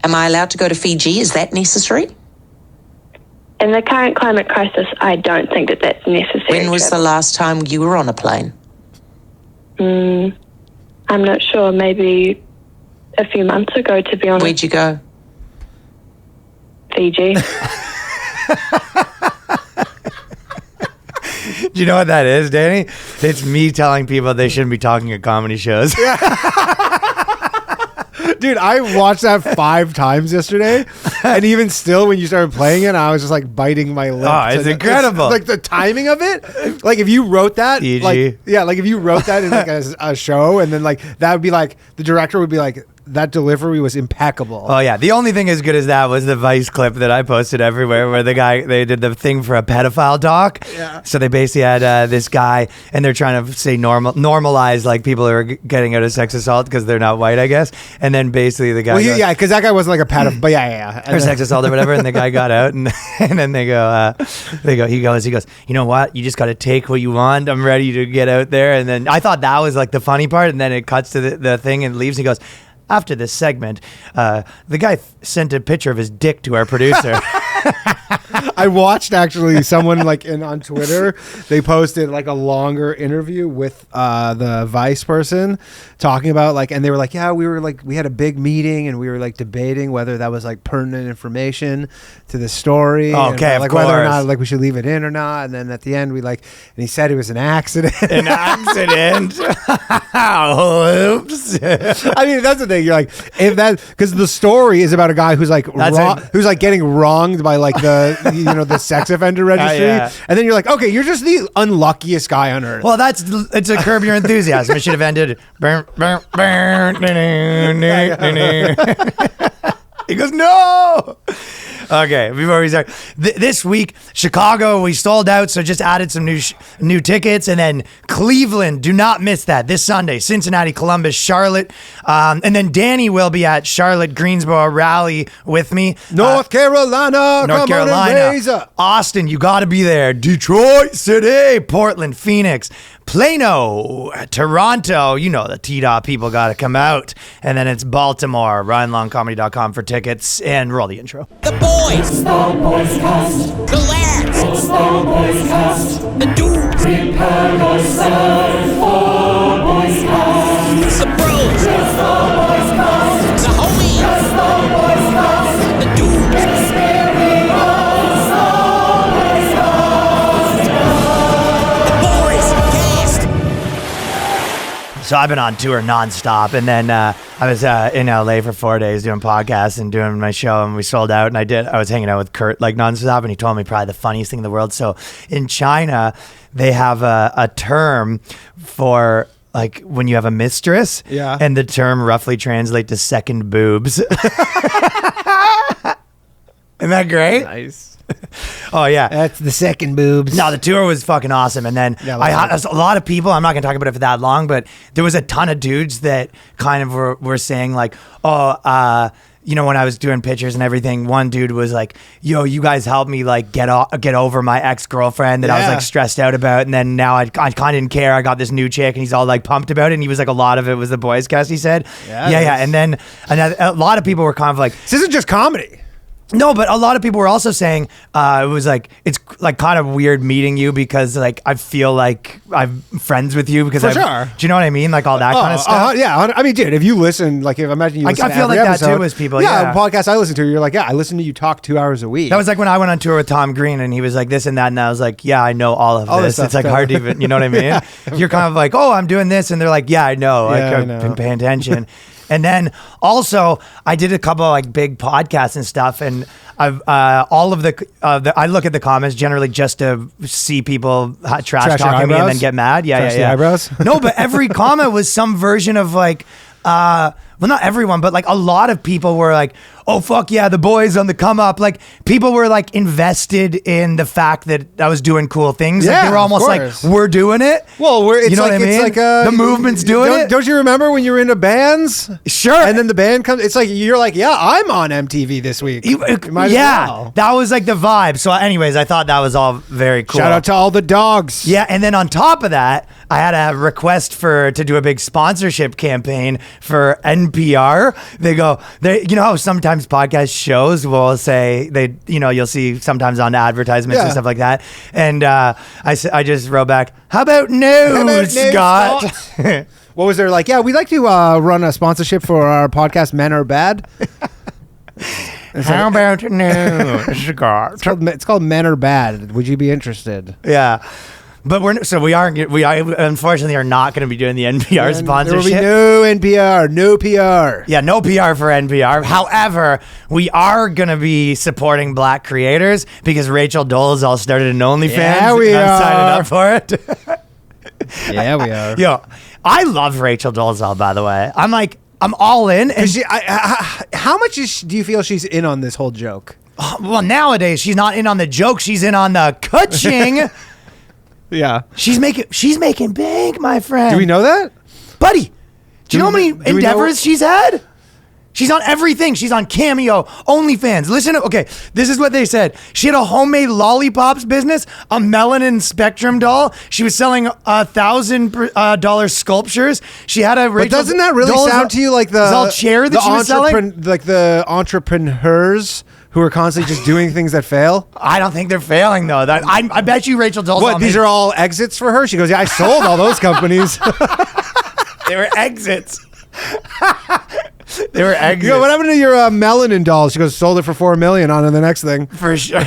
Am I allowed to go to Fiji? Is that necessary? In the current climate crisis, I don't think that that's necessary. When was the last time you were on a plane? I'm not sure. Maybe a few months ago, to be honest. Where'd you go? Fiji. Do you know what that is, Danny? It's me telling people they shouldn't be talking at comedy shows. Dude, I watched that 5 times yesterday, and even still, when you started playing it, I was just like biting my lip. Oh, it's incredible! Like the timing of it, like if you wrote that, like if you wrote that in like a show, and then like that would be like the director would be like, that delivery was impeccable. Oh yeah, the only thing as good as that was the Vice clip that I posted everywhere, where they did the thing for a pedophile doc. Yeah. So they basically had this guy, and they're trying to say normalize like people who are getting out of sex assault because they're not white, I guess. And then basically the guy, because that guy wasn't like a pedophile, but yeah, or sex assault or whatever. And the guy got out, and then he goes, you know what? You just got to take what you want. I'm ready to get out there. And then I thought that was like the funny part, and then it cuts to the thing and leaves. And he goes, after this segment, the guy sent a picture of his dick to our producer. I watched actually someone like on Twitter, they posted like a longer interview with the Vice person talking about like, and they were like, yeah, we had a big meeting and we were like debating whether that was like pertinent information to the story. Okay, and, like whether or not like we should leave it in or not. And then at the end, and he said it was an accident. An accident. Oops. I mean, that's the thing. You're like, if that, because the story is about a guy who's like who's like getting wronged by like the sex offender registry, and then you're like, okay, you're just the unluckiest guy on earth. Well, it's a Curb Your Enthusiasm. It should have ended. He goes, no. Okay, before we start, this week, Chicago, we sold out, so just added some new tickets. And then Cleveland, do not miss that, this Sunday. Cincinnati, Columbus, Charlotte. And then Danny will be at Charlotte Greensboro Rally with me. North Carolina. Austin, you got to be there. Detroit City, Portland, Phoenix, Plano, Toronto. You know the T-Dot people got to come out. And then it's Baltimore. RyanLongComedy.com for tickets. And roll the intro. The boys. It's the BOYSCAST. The lads. It's the BOYSCAST. The dudes. Prepare yourself for BOYSCAST. The bros. It's the BOYSCAST. The homies. It's the BOYSCAST. The dudes. Experience the BOYSCAST. The BOYSCAST. So I've been on tour nonstop, and then I was in LA for 4 days doing podcasts and doing my show, and we sold out. And I was hanging out with Kurt like nonstop, and he told me probably the funniest thing in the world. So in China, they have a term for like when you have a mistress, and the term roughly translates to second boobs. Isn't that great? Nice. Oh yeah, that's the second boobs. No, the tour was fucking awesome, and then I had a lot of people. I'm not gonna talk about it for that long, but there was a ton of dudes that kind of were saying like, you know, when I was doing pictures and everything, one dude was like, yo, you guys helped me like get over my ex-girlfriend that I was like stressed out about, and then now I kind of didn't care. I got this new chick, and he's all like pumped about it, and he was like, a lot of it was the BOYSCAST, he said. Yeah. And then a lot of people were kind of like, this isn't just comedy. No, but a lot of people were also saying it was like, it's like kind of weird meeting you because like I feel like I'm friends with you because for sure. Do you know what I mean? Like all that kind of stuff. Yeah, I mean, dude, if you listen, like imagine you listen I feel to every like episode, that too as people. Yeah, podcast I listen to, you're like, I listen to you talk 2 hours a week. That was like when I went on tour with Tom Green, and he was like this and that, and I was like, yeah, I know all of this. It's like hard to even, you know what I mean? You're kind of like, oh, I'm doing this, and they're like, yeah, I know. I've been paying attention. And then also I did a couple of like big podcasts and stuff, and I've all of I look at the comments generally just to see people trash talking me and then get mad. Trash the eyebrows? No, but every comment was some version of like, well, not everyone, but like a lot of people were like, oh, fuck yeah, the boys on the come up. Like people were like invested in the fact that I was doing cool things. Yeah, like they were almost like, we're doing it. Well, you know what I mean? It's like the movement's doing it. Don't you remember when you were into bands? Sure. And then the band comes, it's like, you're like, yeah, I'm on MTV this week. That was like the vibe. So anyways, I thought that was all very cool. Shout out to all the dogs. Yeah, and then on top of that, I had a request to do a big sponsorship campaign for NPR. They go, you know how sometimes podcast shows will say you'll see sometimes on advertisements and stuff like that. And I just wrote back, how about news, Scott? What was there like? Yeah, we'd like to run a sponsorship for our podcast, Men Are Bad. How about news, Scott? It's called Men Are Bad. Would you be interested? Yeah. But we unfortunately are not going to be doing the NPR sponsorship. There will be no NPR, no PR. Yeah, no PR for NPR. However, we are going to be supporting black creators because Rachel Dolezal started an OnlyFans. Yeah, we and I'm are. signing up for it. Yeah, we are. Yo, I love Rachel Dolezal, by the way. I'm all in. And how much do you feel she's in on this whole joke? Well, nowadays she's not in on the joke. She's in on the coaching. Yeah. She's making bank, my friend. Do we know that? Buddy, do you know how many endeavors she's had? She's on everything. She's on Cameo, OnlyFans. Listen to, okay, this is what they said. She had a homemade lollipops business, a melanin spectrum doll. She was selling $1,000 sculptures. She had a Rachel. But doesn't that really sound to you like the chair that she was selling? Like the entrepreneurs who are constantly just doing things that fail? I don't think they're failing, though. I bet you Rachel Dolezal. What, these are all exits for her? She goes, yeah, I sold all those companies. They were exits. They were exits. You go, what happened to your melanin doll? She goes, sold it for $4 million. On to the next thing. For sure.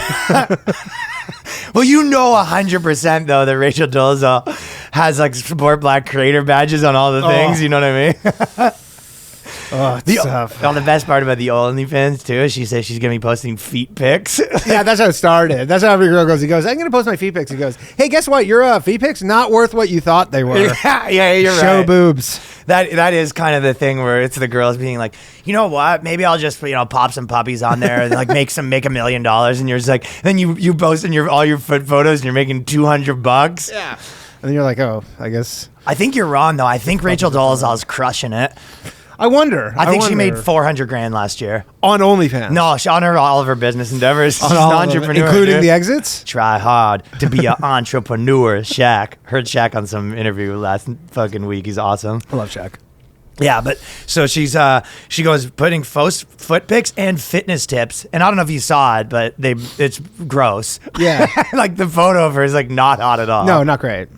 Well, you know 100% though that Rachel Dolezal has like support black creator badges on all the things. You know what I mean? It's tough. The best part about the OnlyFans too is she says she's gonna be posting feet pics. Yeah, that's how it started. That's how every girl goes. He goes, I'm gonna post my feet pics. He goes, hey, guess what? Your feet pics not worth what you thought they were. Yeah, you're right. Show boobs. That is kind of the thing where it's the girls being like, you know what? Maybe I'll just pop some puppies on there and like make $1 million, and you're just like, then you post in all your foot photos and you're making $200. Yeah. And then you're like, oh, I guess. I think you're wrong though. I think Rachel Dolezal is crushing it. I wonder. I think she made $400,000 last year on OnlyFans. No, on all of her business endeavors. She's an entrepreneur, including the exits. Try hard to be an entrepreneur. Shaq heard Shaq on some interview last fucking week. He's awesome. I love Shaq. Yeah, but so she goes putting foot pics and fitness tips, and I don't know if you saw it, but it's gross. Yeah, like the photo of her is like not hot at all. No, not great.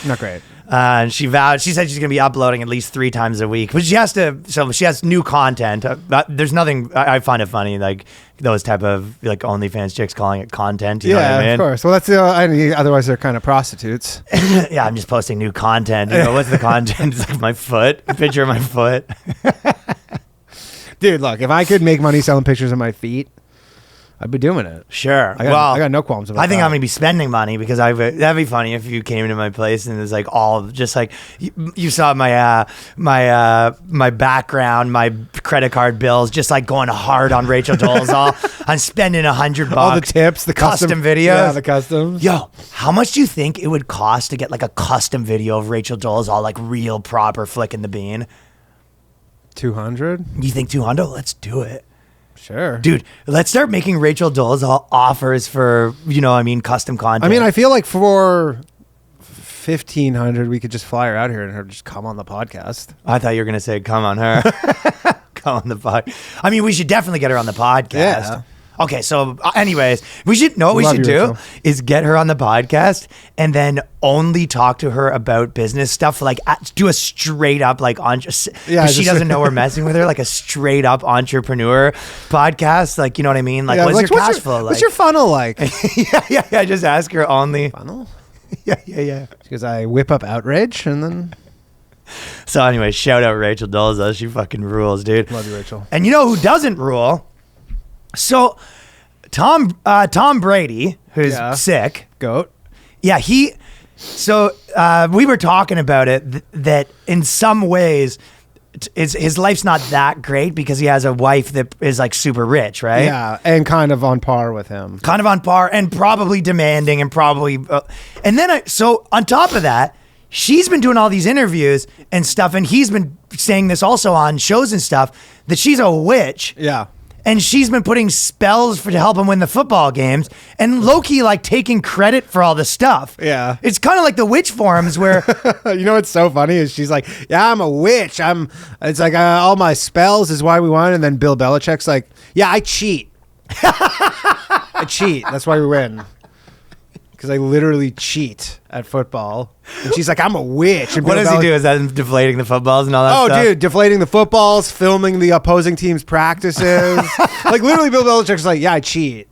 Not great. And she said she's going to be uploading at least 3 times a week, but she has new content. There's nothing, I find it funny, like those type of like OnlyFans chicks calling it content. You know what I mean? Of course. Well, that's otherwise they're kind of prostitutes. Yeah, I'm just posting new content. You know, what's the content? It's like my foot, a picture of my foot. Dude, look, if I could make money selling pictures of my feet, I'd be doing it. Sure. I got no qualms about that. I think I'm going to be spending money because that'd be funny if you came into my place and it's like all just like you saw my background, my credit card bills, just like going hard on Rachel Dolezal. I'm spending $100. All the tips, the custom videos. Yeah, the customs. Yo, how much do you think it would cost to get like a custom video of Rachel Dolezal, like real proper flicking the bean? 200? You think 200? Let's do it. Sure. Dude, let's start making Rachel Dolezal offers for, custom content. I mean, I feel like for 1,500, we could just fly her out here and her just come on the podcast. I thought you were going to say come on her. Come on the podcast. I mean, we should definitely get her on the podcast. Yeah. Okay, so anyways, we should do Rachel. is get her on the podcast and then only talk to her about business stuff, like do a straight up like she doesn't know we're messing with her, like a straight up entrepreneur podcast, like, you know what I mean? Like, what's your cash flow like? What's your funnel like? yeah, just ask her only. Funnel? Yeah. Because I whip up outrage and then... So anyway, shout out Rachel Dolezal. She fucking rules, dude. Love you, Rachel. And you know who doesn't rule? So, Tom Brady, who's sick. Goat. Yeah, we were talking about it, that in some ways, his life's not that great because he has a wife that is like super rich, right? Yeah, and kind of on par with him. Kind of on par and probably demanding and probably... and then, so on top of that, she's been doing all these interviews and stuff, and he's been saying this also on shows and stuff, that she's a witch. Yeah. and she's been putting spells to help him win the football games, and Loki like taking credit for all the stuff. Yeah. It's kind of like the witch forums where You know what's so funny is she's like, yeah, I'm a witch. It's like all my spells is why we won. And then Bill Belichick's like, yeah, I cheat. I cheat. That's why we win. Because I literally cheat at football. And she's like, I'm a witch. And what Bill does he do? Is that deflating the footballs and all that Oh, stuff? dude, deflating the footballs, filming the opposing team's practices. Like, literally, Bill Belichick's like, yeah, I cheat.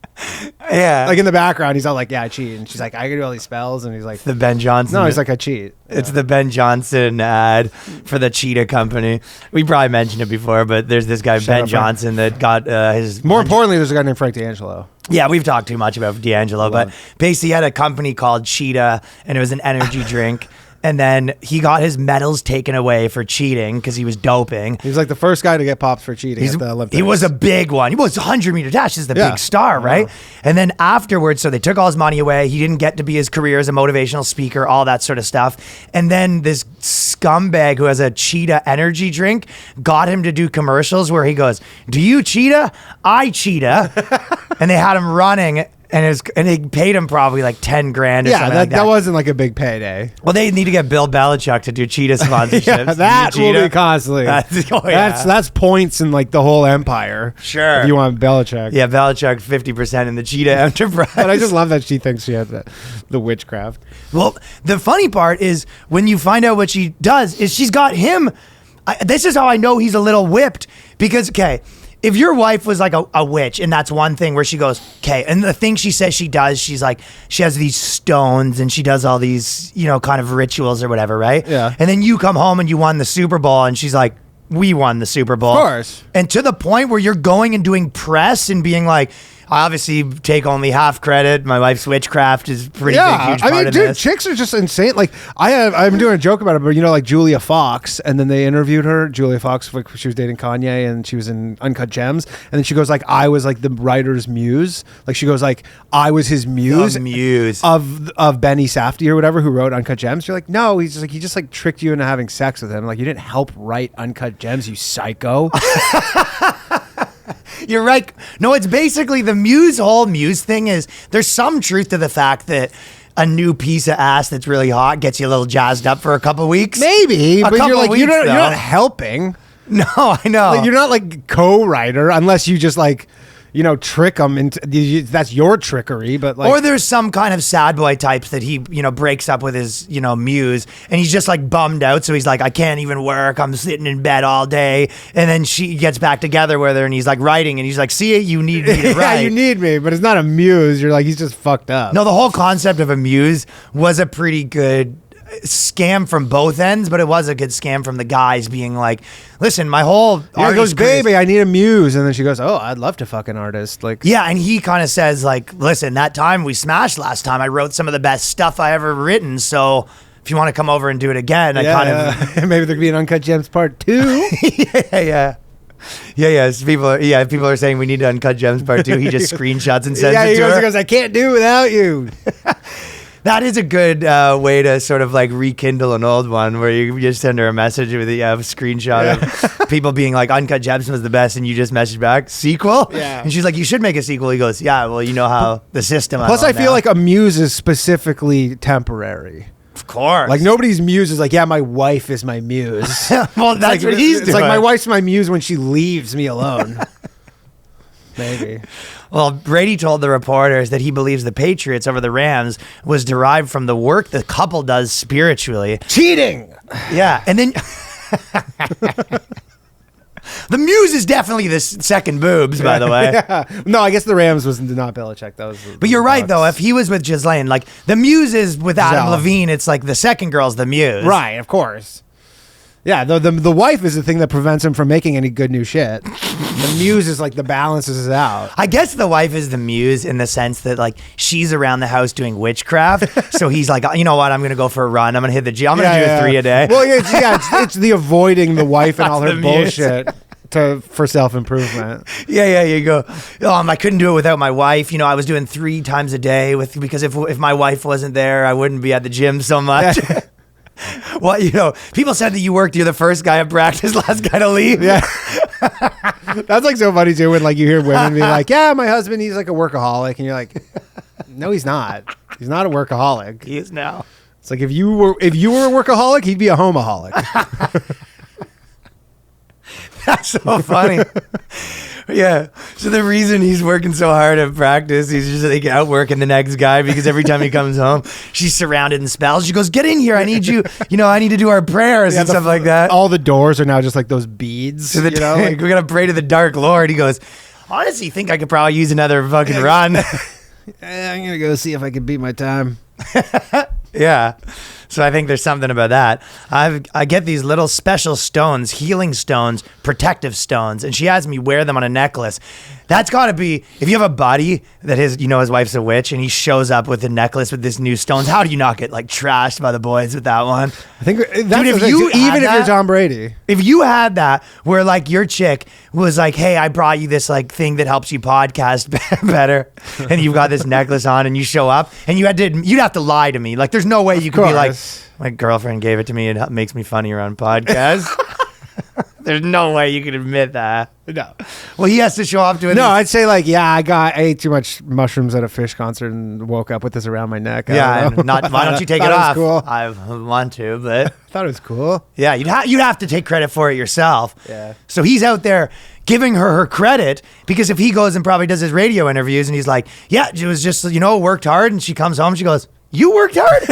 Yeah. Like, in the background, he's all like, yeah, I cheat. And she's like, I can do all these spells. And he's like, The Ben Johnson. no, he's like, I cheat. It's the Ben Johnson ad for the Cheetah Company. We probably mentioned it before, but there's this guy, Ben up, Johnson, that got his... More importantly, there's a guy named Frank D'Angelo. Yeah, we've talked too much about D'Angelo, but basically he had a company called Cheetah, and it was an energy drink. And then he got his medals taken away for cheating because he was doping. He was like the first guy to get pops for cheating at the Olympics. He was a big one. He was 100-meter dash. He's the Yeah. big star, right? And then afterwards, so they took all his money away. He didn't get to be his career as a motivational speaker, all that sort of stuff. And then this scumbag who has a Cheetah energy drink got him to do commercials where he goes, do you Cheetah? I Cheetah. And they had him running. And they paid him probably like 10 grand or Yeah, something like that. that wasn't like a big payday. Well, they need to get Bill Belichick to do Cheetah sponsorships. Yeah, that You will Cheetah? be costly. That's points in like the whole empire. Sure. If you want Belichick. Yeah, Belichick 50% in the Cheetah enterprise. But I just love that she thinks she has the witchcraft. Well, the funny part is when you find out what she does is she's got him. This is how I know he's a little whipped because, okay, if your wife was like a witch and that's one thing where she goes, okay, and the thing she says she does, she's like, she has these stones and she does all these, kind of rituals or whatever, right? Yeah. And then you come home and you won the Super Bowl and she's like, we won the Super Bowl. Of course. And to the point where you're going and doing press and being like, I obviously take only half credit. My wife's witchcraft is pretty big, huge part of dude, this. chicks are just insane. Like I'm doing a joke about it, but like Julia Fox, and then they interviewed her. Julia Fox, like she was dating Kanye, and she was in Uncut Gems, and then she goes like, I was like the writer's muse. Like she goes like, I was his muse, of Benny Safdie or whatever who wrote Uncut Gems. You're like, no, he just like tricked you into having sex with him. Like you didn't help write Uncut Gems, you psycho. You're right. No, it's basically the whole muse thing is there's some truth to the fact that a new piece of ass that's really hot gets you a little jazzed up for a couple weeks. Maybe, but you're like, you're not helping. No, I know. Like, you're not like co-writer unless you just like, trick them into that's your trickery. But like, or there's some kind of sad boy types that he, breaks up with his, muse and he's just like bummed out. So he's like, I can't even work. I'm sitting in bed all day. And then she gets back together with her and he's like writing and he's like, see, you need me to write. Yeah, you need me, but it's not a muse. You're like, he's just fucked up. No, the whole concept of a muse was a pretty good scam from both ends, but it was a good scam from the guys being like, listen, my whole he goes, baby, I need a muse. And then she goes, oh, I'd love to fuck an artist. Like, yeah, and he kind of says like, listen, that time we smashed last time, I wrote some of the best stuff I ever written, so if you want to come over and do it again, maybe there could be an Uncut Gems part 2. Yeah. People are saying we need to Uncut Gems part 2. He just screenshots and sends it to her. He goes, I can't do it without you. That is a good way to sort of like rekindle an old one where you just send her a message with a screenshot of people being like, Uncut Gems was the best, and you just message back, sequel? Yeah. And she's like, you should make a sequel. He goes, yeah, well, you know how the system. Plus, I feel like a muse is specifically temporary. Of course. Like nobody's muse is like, yeah, my wife is my muse. Well, that's what he's doing. It's like my wife's my muse when she leaves me alone. Maybe. Well, Brady told the reporters that he believes the Patriots over the Rams was derived from the work the couple does spiritually. Cheating! Yeah, and then... The muse is definitely the second boobs, by the way. Yeah. No, I guess the Rams was not Belichick. That was. But you're right, though. If he was with Ghislaine, like the muse is with Adam Levine, it's like the second girl's the muse. Right, of course. Yeah, the wife is the thing that prevents him from making any good new shit. The muse is like the balances it out. I guess the wife is the muse in the sense that like she's around the house doing witchcraft. So he's like, you know what? I'm going to go for a run. I'm going to hit the gym. I'm going to do 3 a day. Well, it's the avoiding the wife and all her bullshit for self-improvement. Yeah, you go, I couldn't do it without my wife. I was doing 3 times a day because if my wife wasn't there, I wouldn't be at the gym so much. Well, people said that you're the first guy at practice, last guy to leave. Yeah. That's like so funny too when like you hear women be like, "Yeah, my husband, he's like a workaholic," and you're like, "No, he's not. He's not a workaholic. He is now. It's like if you were a workaholic, he'd be a homoholic." That's so funny. Yeah. So the reason he's working so hard at practice, he's just like outworking the next guy because every time he comes home, she's surrounded in spells. She goes, "Get in here. I need you. I need to do our prayers and stuff like that." All the doors are now just like those beads. So we gotta pray to the Dark Lord. He goes, "Honestly, think I could probably use another fucking run." I'm gonna go see if I can beat my time. Yeah. So I think there's something about that. I get these little special stones, healing stones, protective stones, and she has me wear them on a necklace. That's got to be, if you have a buddy that his wife's a witch and he shows up with a necklace with this new stones, how do you not get like trashed by the boys with that one? I think that's Dude, the thing, too, even if you're Tom Brady. If you had that where like your chick was like, "Hey, I brought you this like thing that helps you podcast better," and you've got this necklace on and you show up and you'd have to lie to me. Like there's no way you could be like, "My girlfriend gave it to me and it makes me funnier on podcasts." There's no way you could admit that. No. Well, he has to show up to it. No, I'd say like, yeah, I ate too much mushrooms at a Fish concert and woke up with this around my neck. Yeah, and why don't you take it off? Cool. I want to, but I thought it was cool. yeah, you'd have to take credit for it yourself. Yeah. So he's out there giving her credit because if he goes and probably does his radio interviews and he's like, "Yeah, it was just worked hard," and she comes home, she goes, "You worked hard?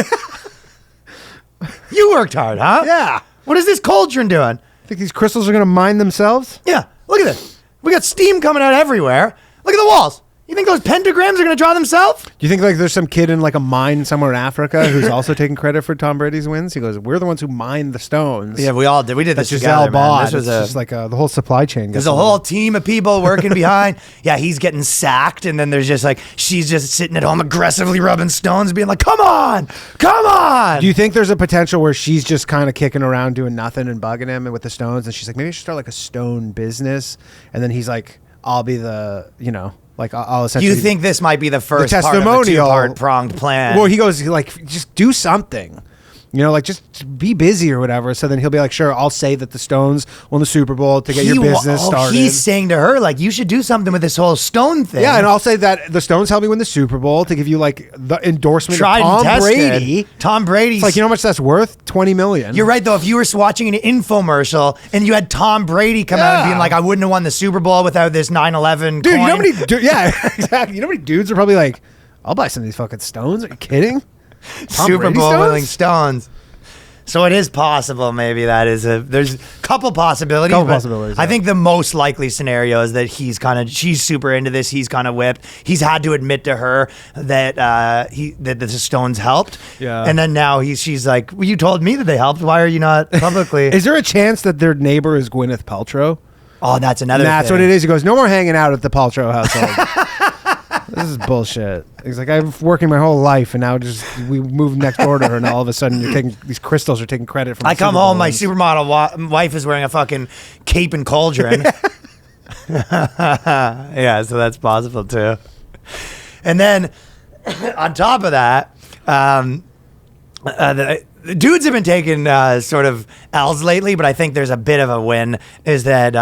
You worked hard, huh? Yeah. What is this cauldron doing?" Think these crystals are going to mine themselves? Yeah, look at this. We got steam coming out everywhere. Look at the walls. You think those pentagrams are going to draw themselves? Do you think like there's some kid in like a mine somewhere in Africa who's also taking credit for Tom Brady's wins? He goes, "We're the ones who mined the stones." Yeah, we all did. We did this That's together, Giselle man. bought. This was It's just like the whole supply chain. There's a whole team of people working behind. Yeah, he's getting sacked, and then there's just like she's just sitting at home aggressively rubbing stones, being like, "Come on, come on." Do you think there's a potential where she's just kind of kicking around doing nothing and bugging him with the stones, and she's like, maybe I should start like a stone business, and then he's like, "I'll be the like I'll essentially." You think this might be the first part of a testimonial. two-part pronged plan? Well, he goes like, "Just do something." Like just be busy or whatever. So then he'll be like, "Sure, I'll say that the Stones won the Super Bowl to get your business started." He's saying to her, like, you should do something with this whole stone thing. Yeah, and I'll say that the Stones helped me win the Super Bowl to give you like the endorsement Tried of and Tom tested. Brady. Tom Brady's It's like, you know how much that's worth? $20 million. You're right, though. If you were watching an infomercial and you had Tom Brady come out and being like, "I wouldn't have won the Super Bowl without this 9/11 Dude, coin." you know how many? Yeah, exactly. You know how many dudes are probably like, "I'll buy some of these fucking Stones." Are you kidding? Tom Super Brady Bowl Stones? winning stones. So it is possible. Maybe there's a couple possibilities. Couple but possibilities, I yeah. think the most likely scenario is that she's super into this. He's kind of whipped. He's had to admit to her that that the Stones helped. Yeah. And then now she's like, "Well, you told me that they helped. Why are you not publicly?" Is there a chance that their neighbor is Gwyneth Paltrow? Oh, that's another. That's thing. what it is. He goes, "No more hanging out at the Paltrow household." This is bullshit. He's like, "I've working my whole life, and now we moved next door to her, and all of a sudden these crystals are taking credit from." I come home, my supermodel wife is wearing a fucking cape and cauldron. Yeah, so that's possible too. And then on top of that, the dudes have been taking sort of L's lately, but I think there's a bit of a win. Is that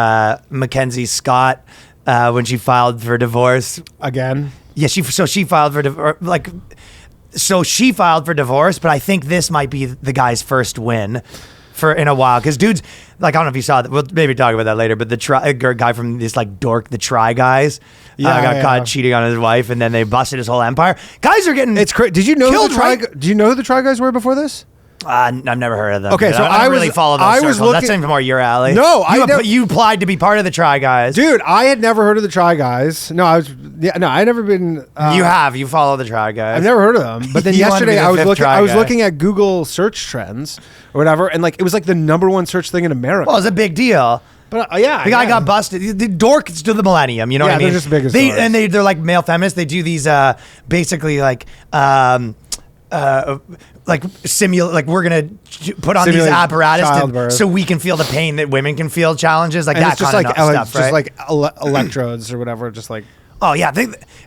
MacKenzie Scott, when she filed for divorce again? Yeah, she filed for divorce. She filed for divorce, but I think this might be the guy's first win in a while. Because dudes, like, I don't know if you saw that. We'll maybe talk about that later. But the guy from this like dork, the Try Guys, got caught cheating on his wife, and then they busted his whole empire. Guys are getting Did you know killed, Do you know who the Try Guys were before this? I've never heard of them. Okay, so I don't really follow those circles. That's even more your alley. No, you applied to be part of the Try Guys, dude. I had never heard of the Try Guys. No, I had never been. You follow the Try Guys. I've never heard of them. But then You wanted to be yesterday the I was fifth looking at Google search trends or whatever, and like it was like the #1 search thing in America. Well, it's a big deal. But yeah, the guy got busted. The dorks to the millennium. You know what I mean? They're just big as dorks. They're like male feminists. They do these basically like we're gonna put on these Simulate apparatus childbirth. so we can feel the pain that women can feel. Challenges like and that it's just kind like of stuff, right? just like electrodes or whatever. Just like, oh yeah,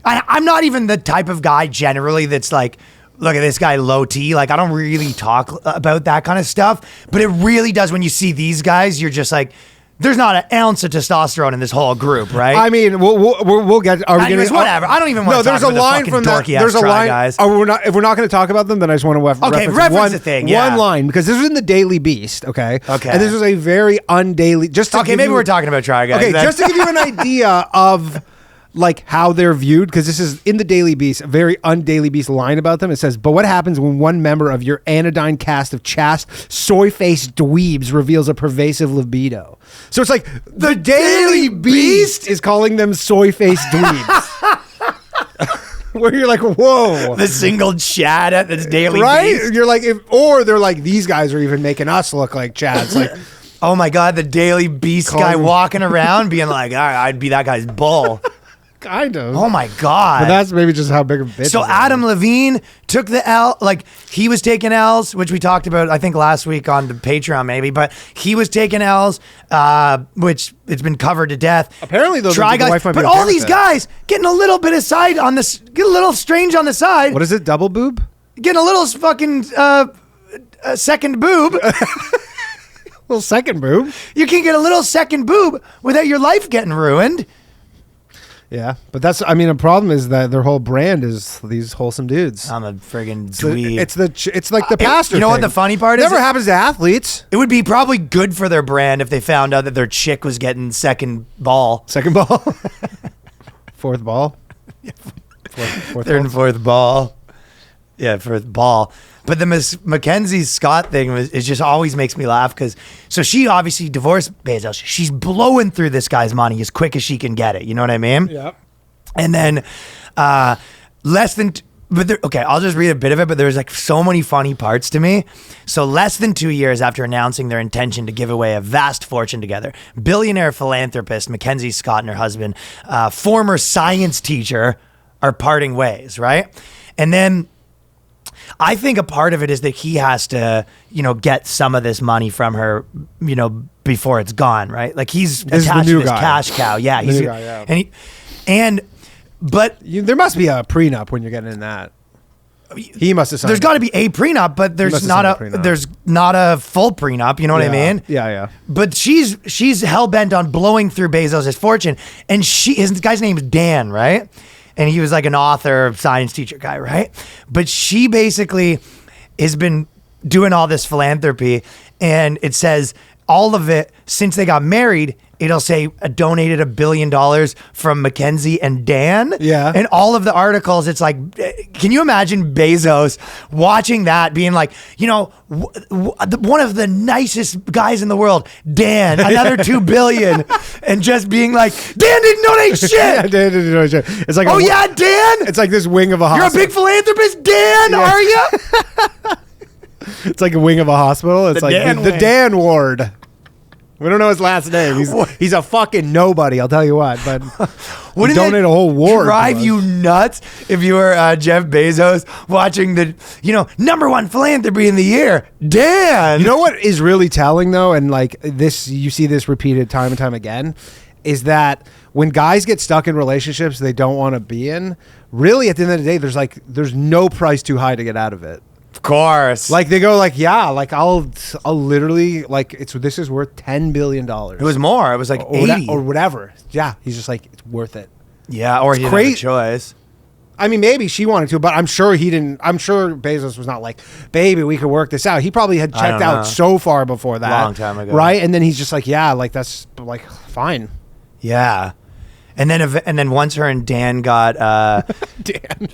I'm not even the type of guy generally that's like, look at this guy low T. Like, I don't really talk about that kind of stuff, but it really does when you see these guys. You're just like, there's not an ounce of testosterone in this whole group, right? I mean, we'll get. Are we Anyways, gonna, whatever. I don't even want No, to talk there's a about line the from fucking that. dorky-ass There's a Try line. Guys. Oh, if we're not going to talk about them, then I just want to reference the thing, yeah. One line, because this was in the Daily Beast. Okay. Okay. And this was a very undaily. Just to Okay, give maybe you- we're talking about Try Guys. Okay, then. just to give you an idea of like how they're viewed, because this is in the Daily Beast, a very undaily Beast line about them. It says, "But what happens when one member of your anodyne cast of chaste, soy-faced dweebs reveals a pervasive libido?" So it's like the Daily Beast is calling them soy-faced dweebs. Where you're like, whoa. the single Chad at this Daily Right? Beast. You're like, or they're like, these guys are even making us look like Chads. Like, Oh my God, the Daily Beast guy Calling- walking around being like, all right, I'd be that guy's bull. kind of. Oh my God. But that's maybe just how big of a bitch. So Adam Levine took the L, like he was taking L's, which we talked about, I think last week on the Patreon maybe, but he was taking L's, which it's been covered to death. Apparently, though, Try the Guys, wife might be but okay all with these that. guys getting a little bit of side on this, get a little strange on the side, What is it? Double boob? getting a little fucking second boob. Little second boob. You can get a little second boob without your life getting ruined. Yeah, but that's. I mean, the problem is that their whole brand is these wholesome dudes. I'm a friggin' So dweeb. it's like the pastor. you know what thing. the funny part is? Never happens to athletes. It would be probably good for their brand if they found out that their chick was getting second ball. Second ball, fourth ball, fourth Third ball. and fourth ball. Yeah, fourth ball. But the MacKenzie Scott thing is just always makes me laugh because so she obviously divorced Bezos. She's blowing through this guy's money as quick as she can get it. You know what I mean? Yep. And then less than. Okay, I'll just read a bit of it, but there's like so many funny parts to me. So less than 2 years after announcing their intention to give away a vast fortune together, billionaire philanthropist MacKenzie Scott and her husband, former science teacher, are parting ways, right? And then I think a part of it is that he has to, get some of this money from her, before it's gone, right? Like he's This is the attached new to this guy. cash cow. Yeah, The he's new guy, yeah. But There must be a prenup when you're getting in that. He must have signed. there's got to be a prenup, but there's must have not a signed a prenup. there's not a full prenup. You know what I mean? Yeah. But she's hell bent on blowing through Bezos' fortune, and his guy's name is Dan, right? And he was like an author, science teacher guy, right? But she basically has been doing all this philanthropy, and it says all of it since they got married. It'll say donated $1 billion from MacKenzie and Dan. Yeah. And all of the articles, it's like, can you imagine Bezos watching that being like, one of the nicest guys in the world, Dan, another $2 billion, and just being like, Dan didn't donate shit. Yeah, Dan didn't know shit. It's like Oh yeah, Dan. It's like this wing of a You're a hospital. big philanthropist, Dan, are you? It's like a wing of a hospital. It's The like Dan the wing. Dan Ward. We don't know his last name. He's a fucking nobody. I'll tell you what. But Wouldn't donate it a whole ward. drive to us. you nuts if you were Jeff Bezos watching the number one philanthropy in the year, Dan? You know what is really telling though, and like this, you see this repeated time and time again, is that when guys get stuck in relationships they don't want to be in, really at the end of the day, there's no price too high to get out of it. Of course. Like they go like, yeah, like I'll literally like this is worth $10 billion. It was more. It was like or 80. or whatever. Yeah, he's just like, it's worth it. Yeah, or he didn't have a choice. I mean, maybe she wanted to, but I'm sure he didn't. I'm sure Bezos was not like, baby, we could work this out. He probably had I checked don't out know. so far before that. Long time ago. Right? And then he's just like, yeah, like that's like fine. Yeah. And then once her and Dan got Dan.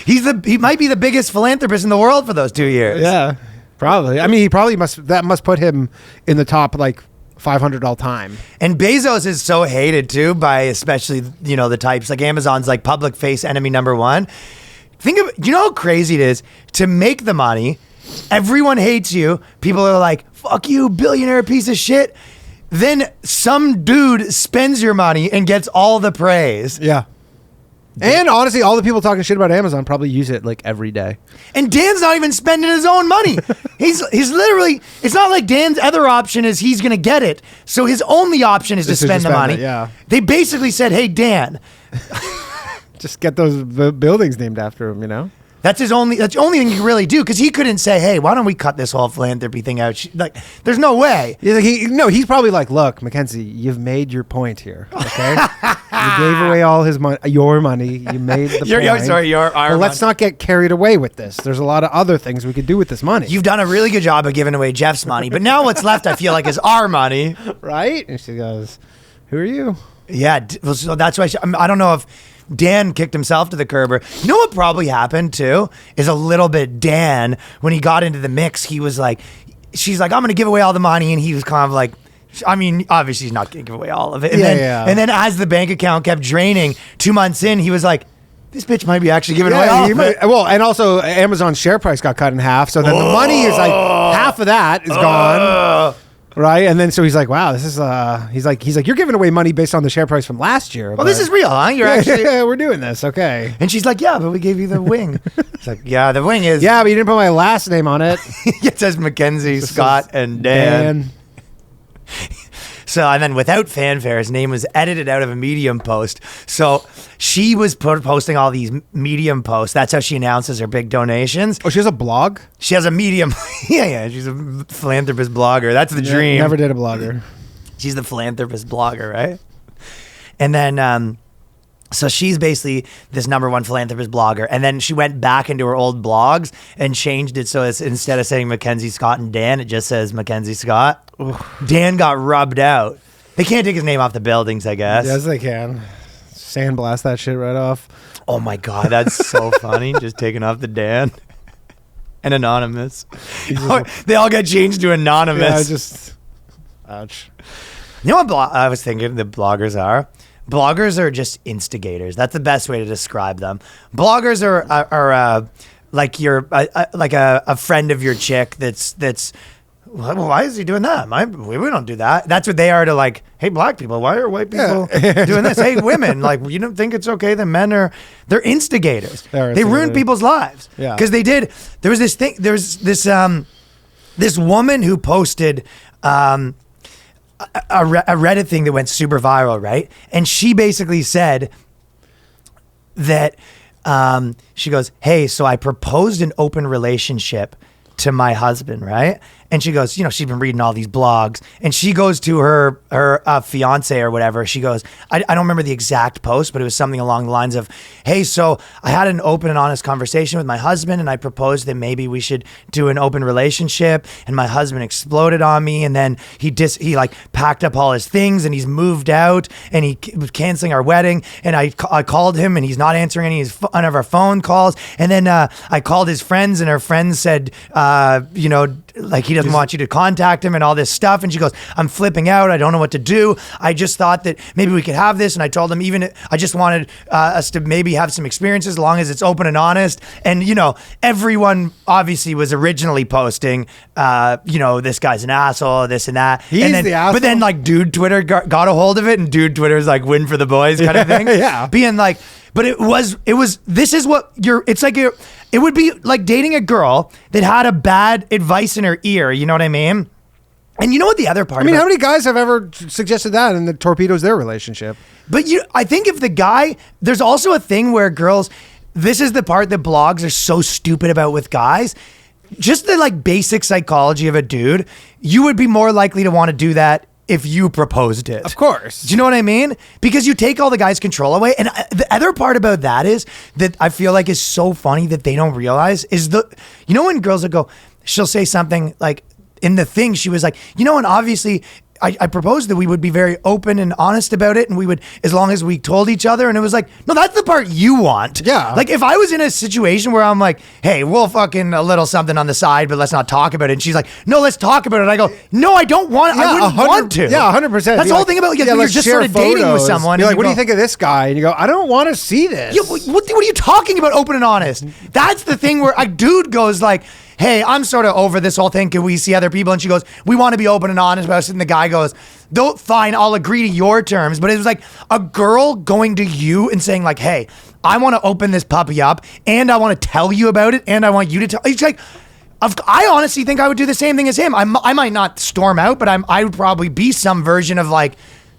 he might be the biggest philanthropist in the world for those 2 years. Yeah, probably. I mean, he probably must put him in the top like 500 all time. And Bezos is so hated too by especially the types like Amazon's like public face enemy number one. Think of how crazy it is to make the money. Everyone hates you. People are like, fuck you, billionaire piece of shit. Then some dude spends your money and gets all the praise. Yeah. And honestly, all the people talking shit about Amazon probably use it like every day. And Dan's not even spending his own money. He's literally, it's not like Dan's other option is he's going to get it. So his only option is to spend the money. Yeah. They basically said, hey, Dan. Just get those buildings named after him, That's the only thing he could really do, because he couldn't say, hey, why don't we cut this whole philanthropy thing out? Like, there's no way. He's probably like, look, MacKenzie, you've made your point here. Okay, you gave away all his money, your money. You made the point. Our let's not get carried away with this. There's a lot of other things we could do with this money. You've done a really good job of giving away Jeff's money, but now what's left, I feel like, is our money, right? And she goes, who are you? Yeah, so that's why I don't know if Dan kicked himself to the curb. You know what probably happened too is a little bit Dan, when he got into the mix, he was like, she's like, I'm going to give away all the money. And he was kind of like, I mean, obviously he's not going to give away all of it. And then as the bank account kept draining 2 months in, he was like, this bitch might be actually giving away all of it. Well, and also Amazon's share price got cut in half. So then the money is like, half of that is gone. Right, and then so he's like, "Wow, this is he's like, you're giving away money based on the share price from last year." Well, this is real, huh? You're actually, we're doing this, okay? And she's like, "Yeah, but we gave you the wing." It's like, "Yeah, the wing is." Yeah, but you didn't put my last name on it. It says MacKenzie Scott and Dan. So, and then without fanfare, his name was edited out of a Medium post. So she was posting all these Medium posts. That's how she announces her big donations. Oh, she has a blog? She has a Medium. yeah. She's a philanthropist blogger. That's the dream. Never did a blogger. She's the philanthropist blogger, right? And then, so she's basically this #1 philanthropist blogger. And then she went back into her old blogs and changed it so it's, instead of saying MacKenzie Scott and Dan, it just says MacKenzie Scott. Dan got rubbed out. They can't take his name off the buildings, I guess. Yes, they can. Sandblast that shit right off. Oh my God, that's so funny. Just taking off the Dan. And anonymous. They all got changed to anonymous. Yeah, ouch. You know what I was thinking the bloggers are? Bloggers are just instigators. That's the best way to describe them. Bloggers are like you're like a friend of your chick that's well, why is he doing that? We don't do that. That's what they are to, like, hey, black people, why are white people doing this? Hey, women, like, you don't think it's okay that men they're instigators. They ruin people's lives. Yeah. Because they did. There was this thing, there was this woman who posted a Reddit thing that went super viral, right? And she basically said that she goes, hey, so I proposed an open relationship to my husband, right? And she goes, you know, she's been reading all these blogs, and she goes to her fiance or whatever. She goes, I don't remember the exact post, but it was something along the lines of, hey, so I had an open and honest conversation with my husband, and I proposed that maybe we should do an open relationship, and my husband exploded on me, and then he like packed up all his things, and he's moved out, and he was canceling our wedding, and I called him, and he's not answering any of our phone calls, and then I called his friends, and her friends said, you know, like he doesn't want you to contact him and all this stuff. And she goes, I'm flipping out. I don't know what to do. I just thought that maybe we could have this. And I told him I just wanted us to maybe have some experiences as long as it's open and honest. And, you know, everyone obviously was originally posting, you know, this guy's an asshole, this and that. He's the asshole. But then like dude Twitter got a hold of it, and dude Twitter's like win for the boys kind of thing. Yeah. Being like, but it was, this is what it would be like dating a girl that had a bad advice in her ear. You know what I mean? And you know what the other part? I mean, how many guys have ever suggested that and it torpedoes their relationship? But I think if the guy, there's also a thing where girls, this is the part that blogs are so stupid about with guys. Just the like basic psychology of a dude, you would be more likely to want to do that if you proposed it. Of course. Do you know what I mean? Because you take all the guy's control away. And the other part about that is that I feel like is so funny that they don't realize is you know, when girls would go, she'll say something like in the thing, she was like, you know, and obviously I proposed that we would be very open and honest about it, and we would, as long as we told each other. And it was like, no, that's the part you want. Yeah. Like if I was in a situation where I'm like, hey, we'll fucking a little something on the side, but let's not talk about it. And she's like, no, let's talk about it. And I go, no, I don't want. I wouldn't want to. Yeah, 100%. That's the whole thing about you're just sort of dating with someone. You're like, what do you think of this guy? And you go, I don't want to see this. Yeah, what are you talking about? Open and honest. That's the thing where a dude goes like, hey, I'm sort of over this whole thing. Can we see other people? And she goes, we want to be open and honest about it. And the guy goes, fine, I'll agree to your terms. But it was like a girl going to you and saying like, hey, I want to open this puppy up, and I want to tell you about it, and I want you to tell. It's like, I honestly think I would do the same thing as him. I might not storm out, but I would probably be some version of like,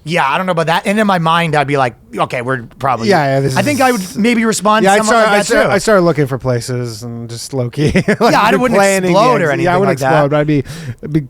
Yeah, I don't know about that. And in my mind, I'd be like, okay, we're probably. Yeah, I think I would maybe respond to I someone like that too. I started looking for places and just low key. Like, I wouldn't explode or anything Yeah, I wouldn't like that. explode, but I'd be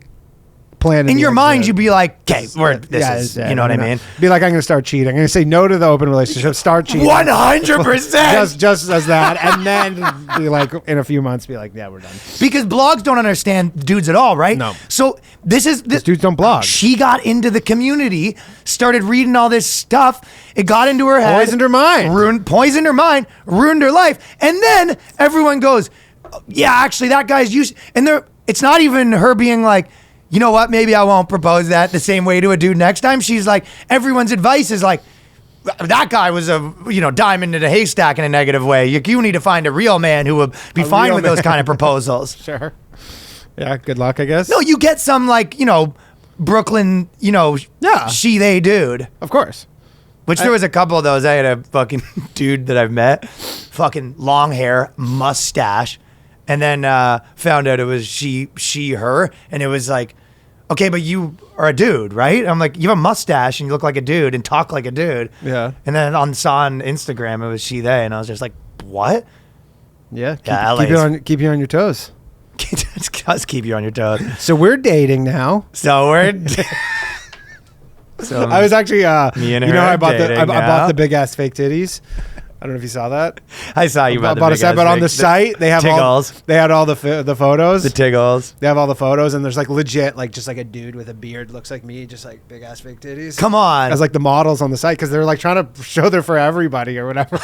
planning. In the your mind, exit. you'd be like, okay, you know what I mean? Be like, I'm going to start cheating. I'm going to say no to the open relationship, start cheating. 100%. just as that. And then be like, in a few months, be like, yeah, we're done. Because blogs don't understand dudes at all, right? No. So this Dudes don't blog. She got into the community, started reading all this stuff. It got into her head. Poisoned her mind. Poisoned her mind, ruined her life. And then everyone goes, yeah, actually, that guy's used. And it's not even her being like, you know what? Maybe I won't propose that the same way to a dude next time. She's like, everyone's advice is like, that guy was a diamond in a haystack in a negative way. You need to find a real man who will be fine with those kind of proposals. Sure. Yeah, good luck, I guess. No, you get some like, Brooklyn, she, they dude. Of course. Which there was a couple of those. I had a fucking dude that I've met, fucking long hair, mustache. And then found out it was she, her. And it was like, okay, but you are a dude, right? I'm like, you have a mustache and you look like a dude and talk like a dude. Yeah. And then saw on Instagram, it was she, they. And I was just like, what? Yeah. Keep you on your toes. It does keep you on your toes. So we're dating now. So we're... So I was actually, me and her I bought dating bought the big ass fake titties. I don't know if you saw that. I saw you about a site, but on the site they have they had all the photos. The tiggles. They have all the photos, and there's like legit, like just like a dude with a beard, looks like me, just like big ass fake titties. Come on, as like the models on the site because they're like trying to show they're for everybody or whatever.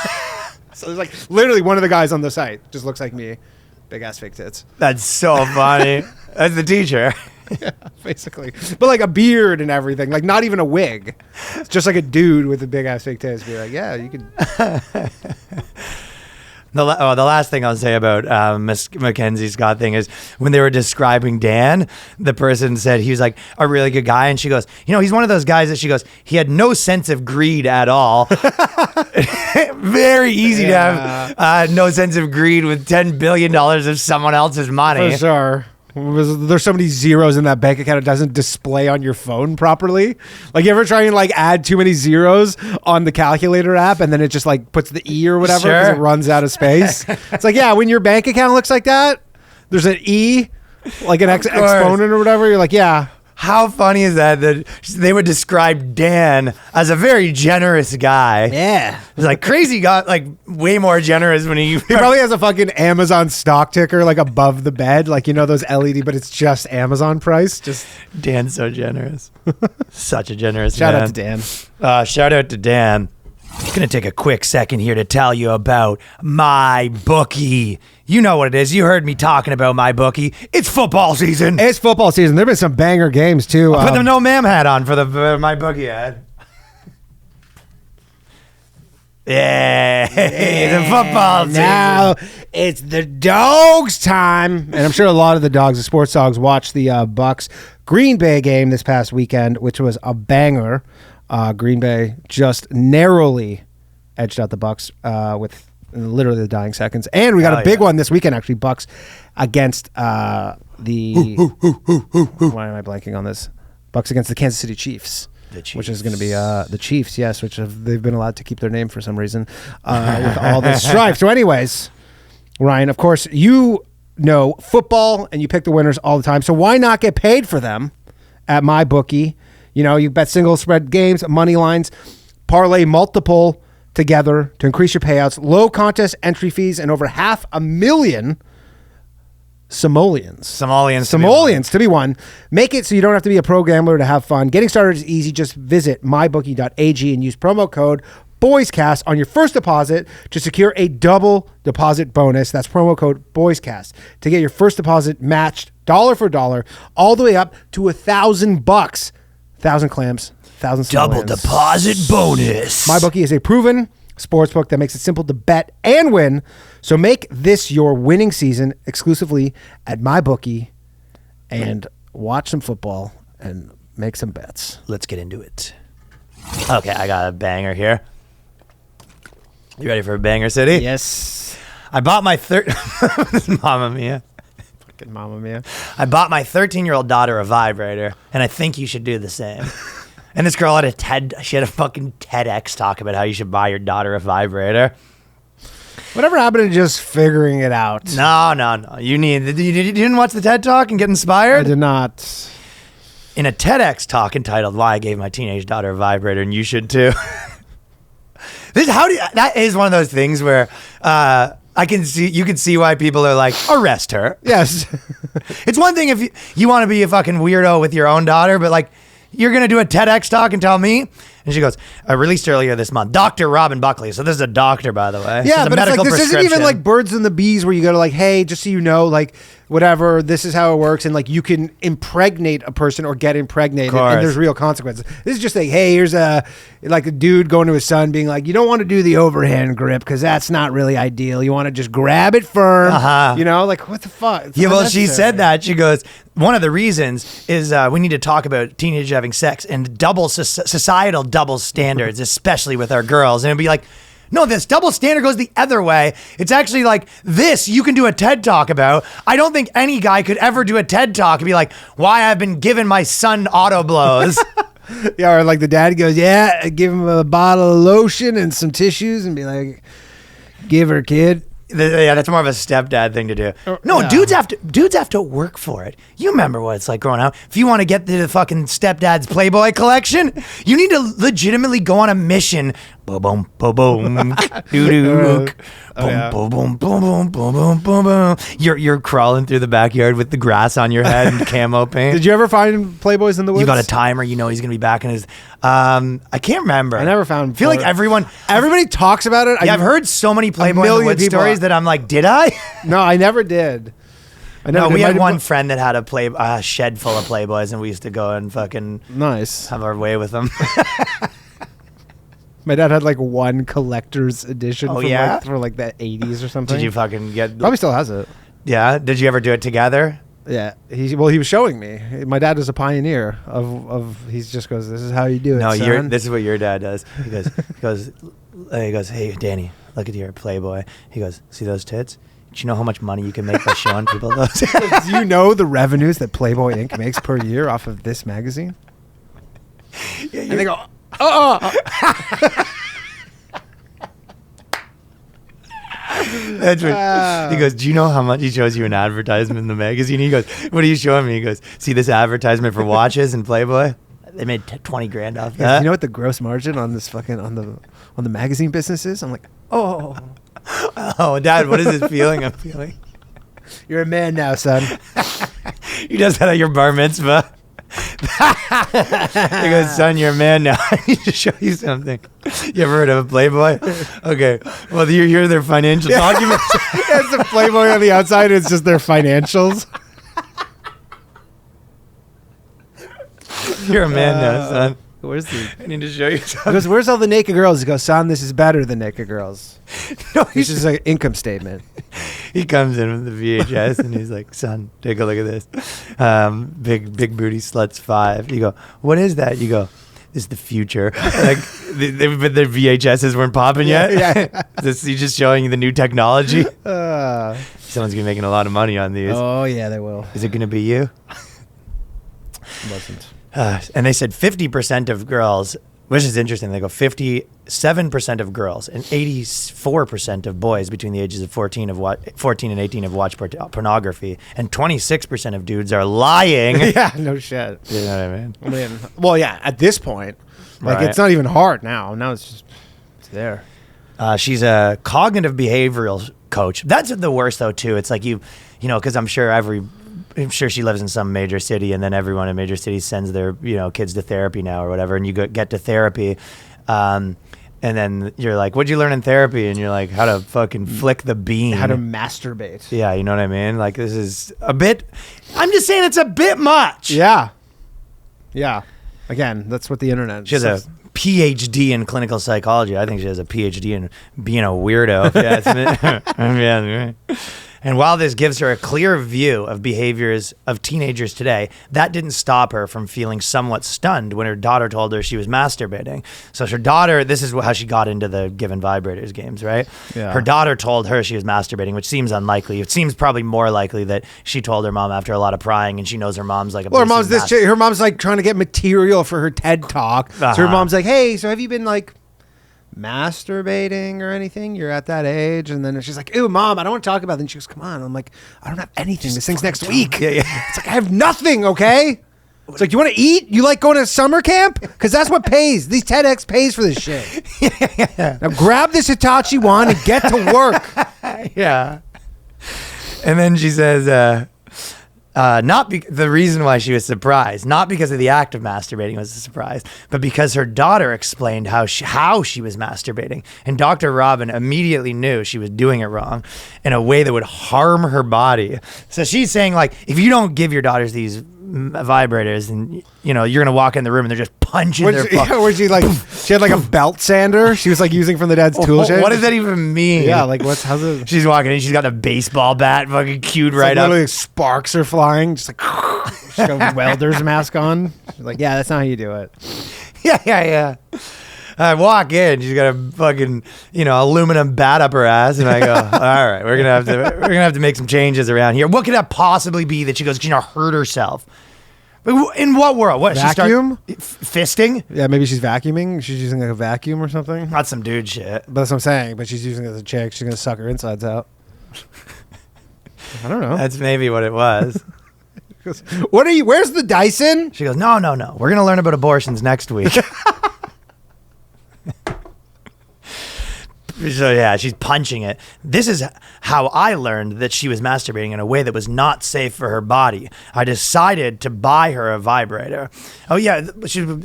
So there's like literally one of the guys on the site just looks like me, big ass fake tits. That's so funny. That's the teacher. Yeah, basically, but like a beard and everything, like not even a wig. It's just like a dude with a big ass fake tits. Be like, yeah, you could. The last thing I'll say about Miss MacKenzie Scott thing is when they were describing Dan, the person said he was like a really good guy, and she goes, he's one of those guys that she goes, he had no sense of greed at all. Very easy to have no sense of greed with $10 billion of someone else's money. For sure. There's so many zeros in that bank account it doesn't display on your phone properly. Like, you ever try and like add too many zeros on the calculator app and then it just like puts the E or whatever because it runs out of space? It's like, yeah, when your bank account looks like that, there's an E, like an exponent or whatever. You're like, yeah. How funny is that they would describe Dan as a very generous guy? Yeah. It's like crazy guy, like way more generous when he probably has a fucking Amazon stock ticker like above the bed, like those LED, but it's just Amazon price. Just Dan's so generous. Such a generous Shout man. out to Dan. Shout out to Dan. I'm going to take a quick second here to tell you about Mybookie. You know what it is. You heard me talking about Mybookie. It's football season. It's football season. There have been some banger games, too. I'll put the no ma'am hat on for the Mybookie ad. Yeah, it's football season. Now it's the dogs time. And I'm sure a lot of the sports dogs, watched the Bucks Green Bay game this past weekend, which was a banger. Green Bay just narrowly edged out the Bucks with literally the dying seconds, and we got a big one this weekend. Actually, Bucks against the. Why am I blanking on this? Bucks against the Kansas City Chiefs. Which is going to be the Chiefs, yes, they've been allowed to keep their name for some reason with all this strife. So, anyways, Ryan, of course, you know football and you pick the winners all the time. So why not get paid for them at MyBookie? You bet single spread games, money lines, parlay multiple together to increase your payouts, low contest entry fees, and over 500,000 Simoleons to be won. Make it so you don't have to be a pro gambler to have fun. Getting started is easy. Just visit mybookie.ag and use promo code BOYSCAST on your first deposit to secure a double deposit bonus. That's promo code BOYSCAST to get your first deposit matched dollar for dollar all the way up to $1,000. 1,000 clams, 1,000 double deposit bonus. MyBookie is a proven sportsbook that makes it simple to bet and win. So make this your winning season exclusively at MyBookie and watch some football and make some bets. Let's get into it. Okay, I got a banger here. You ready for a banger, City? Yes. I bought my Mamma Mia. Mamma Mia. I bought my 13-year-old daughter a vibrator, and I think you should do the same. And this girl she had a fucking TEDx talk about how you should buy your daughter a vibrator. Whatever happened to just figuring it out? No. You didn't watch the TED talk and get inspired? I did not. In a TEDx talk entitled "Why I Gave My Teenage Daughter a Vibrator," and you should too. That is one of those things where you can see why people are like, arrest her. Yes. It's one thing if you want to be a fucking weirdo with your own daughter, but like, you're going to do a TEDx talk and tell me? And she goes, released earlier this month, Dr. Robin Buckley. So this is a doctor, by the way. Yeah, but it's like, this isn't even prescription. like Birds and the Bees where you go to like, hey, just so you know, like, whatever, this is how it works. And like, you can impregnate a person or get impregnated and there's real consequences. This is just like, hey, here's a dude going to his son being like, you don't want to do the overhand grip because that's not really ideal. You want to just grab it firm. You know, like, what the fuck? It's yeah, well, she unnecessary. said that. She goes, one of the reasons is we need to talk about teenagers having sex and societal double standards, especially with our girls. And it'd be like, no, this double standard goes the other way. It's actually like this you can do a TED talk about. I don't think any guy could ever do a TED talk and be like, why I've been giving my son auto blows. Yeah, or like the dad goes, yeah, give him a bottle of lotion and some tissues and be like, give her, kid. Yeah, that's more of a stepdad thing to do. No, yeah. dudes have to work for it. You remember what it's like growing up. If you want to get to the fucking stepdad's Playboy collection, you need to legitimately go on a mission. Boom, boom, boom, boom, doo doo, boom, boom, boom, boom, boom, boom, boom, boom. You're crawling through the backyard with the grass on your head and camo paint. Did you ever find Playboys in the woods? You got a timer. You know he's gonna be back in his. I can't remember. I never found. I feel like everybody talks about it. Yeah, I've heard so many Playboy in the Woods stories that I'm like, did I? No, I never did. We had one friend that had a shed full of Playboys, and we used to go and fucking have our way with them. My dad had like one collector's edition for like the 80s or something. Did you fucking get? Probably still has it. Yeah. Did you ever do it together? Yeah. He was showing me. My dad is a pioneer of he just goes, this is how you do it. No, son. this is what your dad does. He goes, hey Danny, look at your Playboy. He goes, see those tits? Do you know how much money you can make by showing people those? Do you know the revenues that Playboy Inc. makes per year off of this magazine? Yeah, and they go, That's what he goes, do you know how much? He shows you an advertisement in the magazine. He goes, what are you showing me? He goes, see this advertisement for watches and Playboy? They made 20 grand off that. You know what the gross margin on this fucking on the magazine business is? I'm like, oh, Dad, what is this feeling I'm feeling? You're a man now, son. You just had at your bar mitzvah. He goes, son, you're a man now. I need to show you something. You ever heard of a Playboy? Okay. Well, here are their financial documents. It's a Playboy on the outside. It's just their financials. You're a man now, son. I need to show you something. He goes, where's all the naked girls? He goes, son, this is better than naked girls. No, this is an income statement. He comes in with the VHS and he's like, son, take a look at this. Big booty sluts 5. You go, what is that? You go, this is the future. Like the VHSs weren't popping yet. Yeah. He's just showing you the new technology. Someone's gonna be making a lot of money on these. Oh yeah, they will. Is it gonna be you? Wasn't. And they said 50% of girls, which is interesting. They go 57% of girls and 84% of boys between the ages of 14 and 18 have watched pornography, and 26% of dudes are lying. Yeah, no shit. You know what I mean? Well, yeah. At this point, like it's not even hard now. Now it's there. She's a cognitive behavioral coach. That's the worst though too. It's like you know, because I'm sure she lives in some major city, and then everyone in major cities sends their kids to therapy now or whatever, and you get to therapy, and then you're like, what'd you learn in therapy? And you're like, how to fucking flick the bean, how to masturbate. Yeah, you know what I mean? Like, this is a bit, I'm just saying it's a bit much. Yeah. Again, that's what the internet. She has a PhD in clinical psychology. I think she has a PhD in being a weirdo. Yeah, And while this gives her a clear view of behaviors of teenagers today, that didn't stop her from feeling somewhat stunned when her daughter told her she was masturbating. So her daughter, this is how she got into the Given Vibrators games, right? Yeah. Her daughter told her she was masturbating, which seems unlikely. It seems probably more likely that she told her mom after a lot of prying, and she knows her mom's like a Well, her mom's this chick. Her mom's like trying to get material for her TED talk. So her mom's like, "Hey, so have you been like masturbating or anything? You're at that age." And then she's like, "Ew, mom, I don't want to talk about it." Then she goes, "Come on." I'm like, "I don't have anything. This thing's next week." Yeah. It's like, I have nothing. Okay. It's like, you want to eat? You like going to summer camp? Because that's what pays. These TEDx pays for this shit. Now grab this Hitachi wand and get to work. Yeah. And then she says, the reason why she was surprised, not because of the act of masturbating was a surprise, but because her daughter explained how she was masturbating. And Dr. Robin immediately knew she was doing it wrong in a way that would harm her body. So she's saying, like, if you don't give your daughters these vibrators, and you're gonna walk in the room and they're just punching their where she had like a belt sander she was like using from the dad's tool shed. What does that even mean? Yeah, like how's it? She's walking in, she's got a baseball bat fucking queued right like up. Literally sparks are flying, just like she's got a welder's mask on. She's like, yeah, that's not how you do it. Yeah. I walk in, she's got a fucking, aluminum bat up her ass, and I go, all right, we're gonna have to make some changes around here. What could that possibly be that she goes, hurt herself? But in what world? What? Vacuum? She fisting? Yeah, maybe she's vacuuming. She's using like a vacuum or something. That's some dude shit. But that's what I'm saying. But she's using it as a chick. She's gonna suck her insides out. I don't know. That's maybe what it was. What are you? Where's the Dyson? She goes, no. We're gonna learn about abortions next week. So yeah, she's punching it. This is how I learned that she was masturbating in a way that was not safe for her body. I decided to buy her a vibrator. Oh yeah,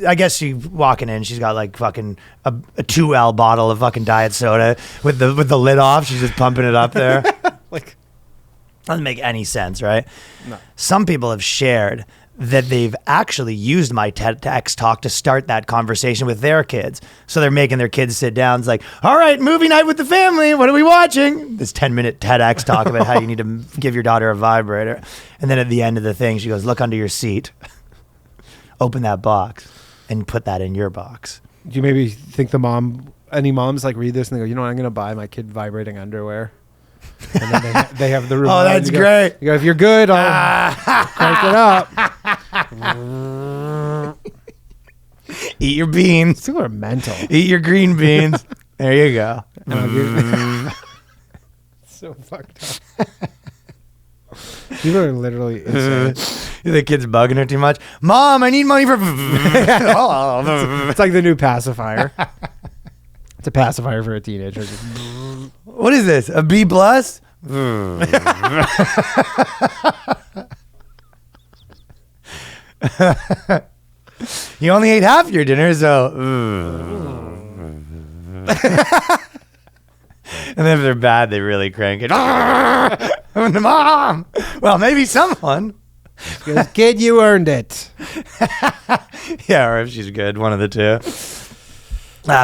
I guess she's walking in. She's got like fucking a 2L bottle of fucking diet soda with the lid off. She's just pumping it up there. Like, doesn't make any sense, right? No. Some people have shared that they've actually used my TEDx talk to start that conversation with their kids. So they're making their kids sit down. It's like, all right, movie night with the family. What are we watching? This 10-minute TEDx talk about how you need to give your daughter a vibrator. And then at the end of the thing, she goes, look under your seat, open that box, and put that in your box. Do you maybe think any moms like read this and they go, you know what, I'm going to buy my kid vibrating underwear? And then they have the room. Oh, that's great. You go, if you're good, I'll crank it up. Eat your beans. People are mental. Eat your green beans. There you go. So fucked up. People are literally insane. The kid's bugging her too much. Mom, I need money for... It's like the new pacifier. It's a pacifier for a teenager. What is this? A B+? You only ate half your dinner, so... And then if they're bad, they really crank it. Mom! Well, maybe someone. Goes, kid, you earned it. Yeah, or if she's good, one of the two.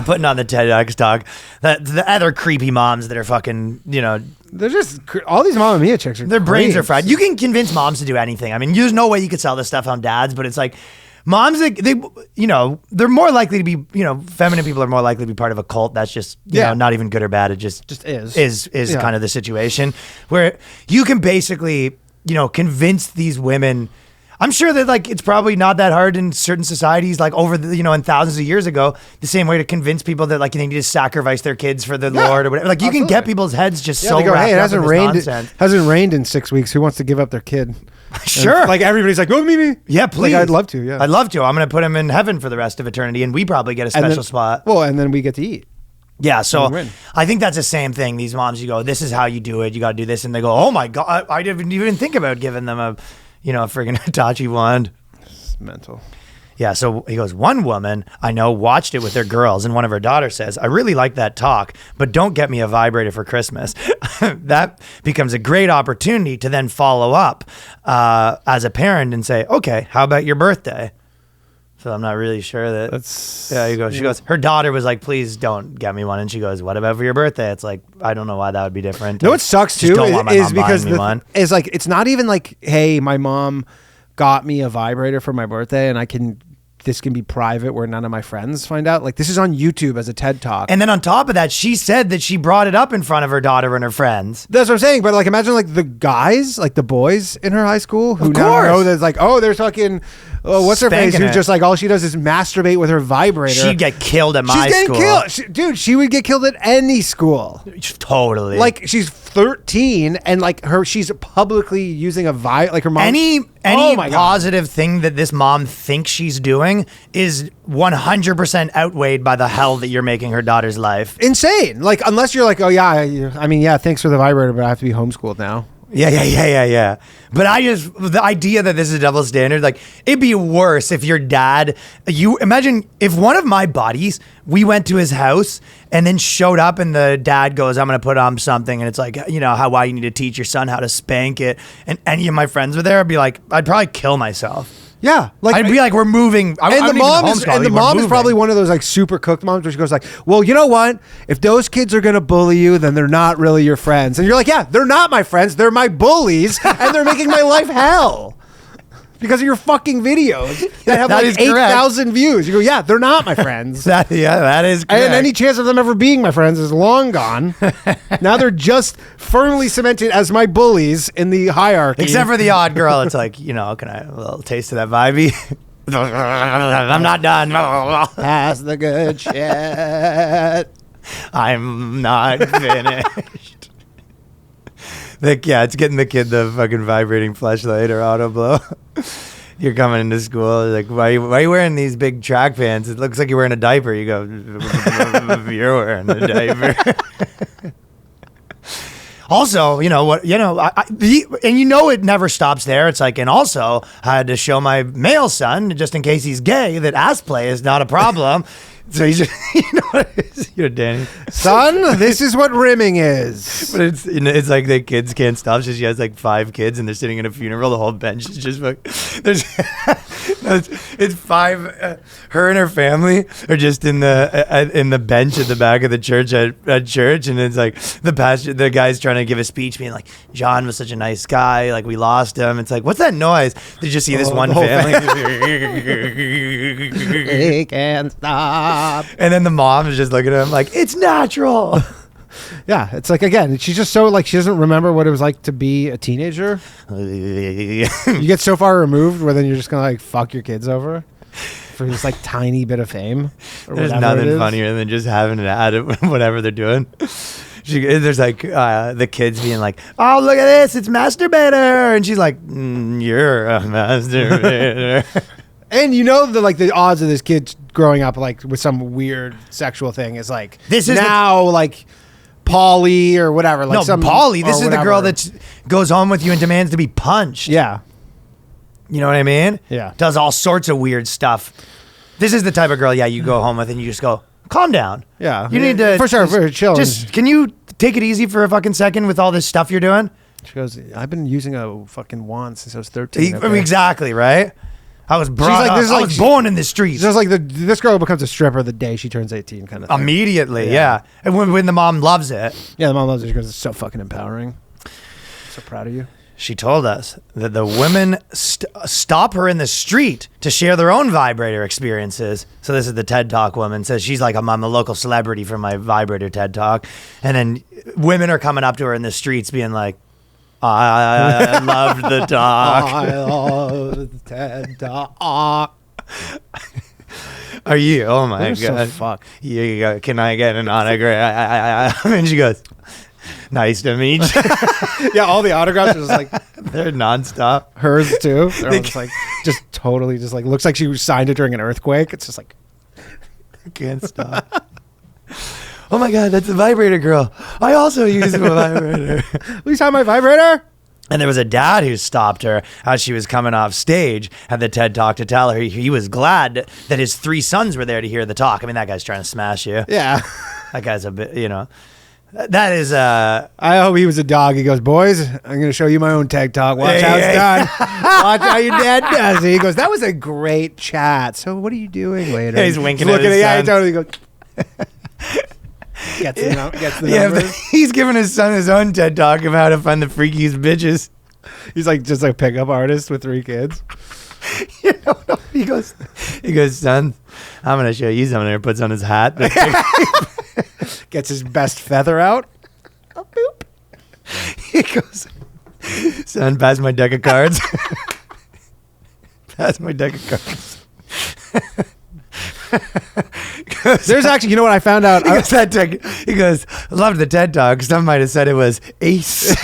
Putting on the TEDx talk. The other creepy moms that are fucking, they're just all these Mamma Mia chicks are. Their brains are fried. You can convince moms to do anything. I mean, there's no way you could sell this stuff on dads, but it's like moms, they're more likely to be, feminine people are more likely to be part of a cult. That's just, not even good or bad. It just is kind of the situation where you can basically, convince these women. I'm sure that like it's probably not that hard in certain societies, like over the and thousands of years ago, the same way to convince people that like they need to sacrifice their kids for the Lord or whatever. Like you can get people's heads just so go, wrapped hey, it up hasn't in this rained. nonsense. Hasn't rained in 6 weeks. Who wants to give up their kid? Sure. And, like everybody's like, oh, me. Yeah, please. Like, I'd love to. Yeah, I'd love to. I'm going to put him in heaven for the rest of eternity, and we probably get a special spot. Well, and then we get to eat. Yeah, so I think that's the same thing. These moms, you go, this is how you do it. You got to do this, and they go, oh my god, I didn't even think about giving them a friggin' Hitachi wand. Mental. Yeah, so he goes, one woman I know watched it with their girls, and one of her daughters says, I really like that talk, but don't get me a vibrator for Christmas. That becomes a great opportunity to then follow up as a parent and say, okay, how about your birthday? So I'm not really sure that. That's Yeah, you go. She goes. Her daughter was like, "Please don't get me one." And she goes, "What about for your birthday?" It's like, I don't know why that would be different. You know what sucks Just too don't want my is mom because buying me one. it's like it's not even like, hey, my mom got me a vibrator for my birthday, and this can be private where none of my friends find out. Like, this is on YouTube as a TED Talk. And then on top of that, she said that she brought it up in front of her daughter and her friends. That's what I'm saying. But like, imagine like the guys, like the boys in her high school who Of now course. know that like, oh, there's fucking, what's her face? Spanking Who's it. just like, all she does is masturbate with her vibrator. She'd get killed at my She's getting school. killed. Dude, she would get killed at any school. Totally. Like, she's 13 and like she's publicly using a like her mom. any Oh my God. positive thing that this mom thinks she's doing is 100% outweighed by the hell that you're making her daughter's life. Insane. Like, unless you're like, oh yeah, I mean, yeah, thanks for the vibrator, but I have to be homeschooled now. Yeah. But the idea that this is a double standard, like, it'd be worse if your dad, you imagine if one of my buddies, we went to his house and then showed up and the dad goes, I'm going to put on something. And it's like, why you need to teach your son how to spank it. And any of my friends were there, I'd be like, I'd probably kill myself. Yeah, like I'd be like, we're moving. And the mom is probably one of those like super cooked moms where she goes like, well, you know what? If those kids are gonna bully you, then they're not really your friends. And you're like, yeah, they're not my friends. They're my bullies, and they're making my life hell because of your fucking videos that have That like is correct. 8,000 views. You go, yeah, they're not my friends. that is correct. And any chance of them ever being my friends is long gone. Now they're just firmly cemented as my bullies in the hierarchy. Except for the odd girl. It's like, can I have a little taste of that vibey? I'm not done. pass the good shit. I'm not finished. It's getting the kid the fucking vibrating fleshlight or auto blow. You're coming into school, like, why are you wearing these big track pants? It looks like you're wearing a diaper. You go, you're wearing a diaper. Also, it never stops there. It's like, and also I had to show my male son, just in case he's gay, that ass play is not a problem. So he's just, what it is? Danny. Son, this is what rimming is. But it's like the kids can't stop. So she has like 5 kids and they're sitting in a funeral. The whole bench is just like, it's 5. Her and her family are just in the bench at the back of the church at church, and it's like the guy's trying to give a speech, being like, John was such a nice guy, like we lost him. It's like, what's that noise? Did you just see this one family? They can't stop. And then the mom is just looking at him like, it's natural. Yeah, it's like, again, she's just so like she doesn't remember what it was like to be a teenager. You get so far removed where then you're just gonna like fuck your kids over for this like tiny bit of fame. Or There's whatever it nothing is. funnier than just having it at it, whatever they're doing. There's like the kids being like, oh, look at this, it's masturbator. And she's like, you're a masturbator. And the odds of this kid growing up like with some weird sexual thing is like This is now like Polly or whatever. Like No, Polly, this or is the girl whatever. that goes home with you and demands to be punched. Yeah. You know what I mean? Yeah. Does all sorts of weird stuff. This is the type of girl, you go home with and you just go, calm down. Yeah. You need to... For sure, for chill. Just, can you take it easy for a fucking second with all this stuff you're doing? She goes, I've been using a fucking wand since I was 13. I mean, exactly, right? I was brought like, up. this is I like- was born in the streets. Just like this girl becomes a stripper the day she turns 18 kind of thing. Immediately, yeah. And when the mom loves it. Yeah, the mom loves it because it's so fucking empowering. So proud of you. She told us that the women stop her in the street to share their own vibrator experiences. So this is the TED Talk woman. Says she's like, I'm a local celebrity for my vibrator TED Talk. And then women are coming up to her in the streets being like, I loved the talk. I love the TED Talk. Are you? Oh my They're so God. fucked. You go, can I get an autograph? And she goes, nice to meet you. Yeah, all the autographs are just like They're nonstop. hers too. They're all just like, just totally just like, looks like she signed it during an earthquake. It's just like, Can't stop. Oh my God, that's a vibrator girl. I also use a vibrator. will you sign my vibrator? And there was a dad who stopped her as she was coming off stage at the TED Talk to tell her he was glad that his 3 sons were there to hear the talk. I mean, that guy's trying to smash you. Yeah. That guy's a bit, That is I hope he was a dog. He goes, boys, I'm going to show you my own TED Talk. Watch how it's done. Watch how your dad does it. He goes, that was a great chat. So what are you doing later? Yeah, he's winking He's at his Yeah, he son. totally goes. Gets the numbers. but he's giving his son his own TED Talk about how to find the freakiest bitches. He's like just a pickup artist with 3 kids. You know, he goes, son, I'm going to show you something. He puts on his hat. Gets his best feather out. Oh, boop. He goes, son, pass my deck of cards. Pass my deck of cards. There's actually, you know what I found out? He goes, loved the TED Talk. Some might have said it was ace.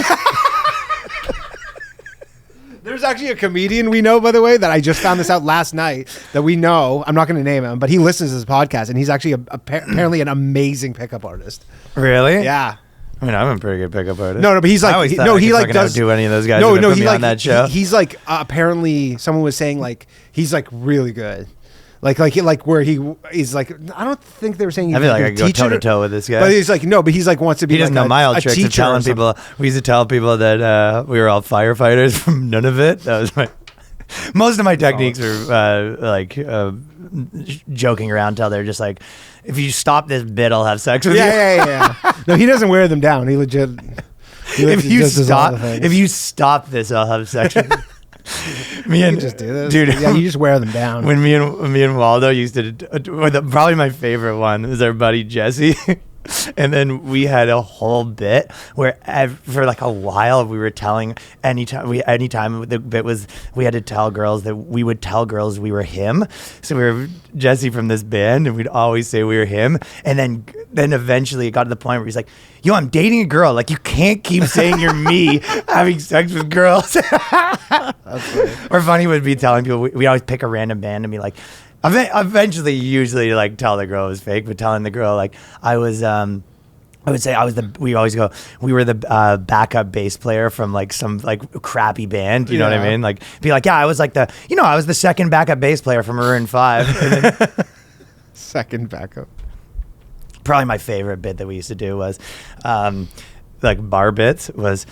There's actually a comedian we know, by the way, that I just found this out last night that we know. I'm not going to name him, but he listens to this podcast, and he's actually apparently an amazing pickup artist. Really? Yeah. I mean, I'm a pretty good pickup artist. No, but he's like, I always thought no, I he could like fucking does outdo any of those guys. No, that no, put he me like on that show. He's like apparently someone was saying like he's like really good. Like where he's like, I don't think they were saying. I feel like I a could go teacher, toe to toe with this guy. But he's like, no, but he's like wants to be. He doesn't like know my old a tricks of teacher telling or something. people. We used to tell people that we were all firefighters from none of it. That was my. Most of my techniques are joking around till they're just like, if you stop this bit, I'll have sex with you. Yeah. No, he doesn't wear them down. He legit. If you stop this, I'll have sex with you. Me and just do this, dude. Yeah, you just wear them down. When me and Waldo used to, probably my favorite one is our buddy Jesse. And then we had a whole bit where for like a while we were telling anytime the bit was we had to tell girls that we would tell girls we were him. So we were Jesse from this band, and we'd always say we were him. And then eventually it got to the point where he's like, "Yo, I'm dating a girl. Like, you can't keep saying you're me having sex with girls." Or funny would be telling people we always pick a random band and be like. Eventually, usually, like tell the girl it was fake, but telling the girl like I was, I would say I was we always go, we were the backup bass player from like some like crappy band, you know what I mean? Like be like, yeah, I was like I was the second backup bass player from Maroon 5. And then, second backup. probably my favorite bit that we used to do was, like bar bits was,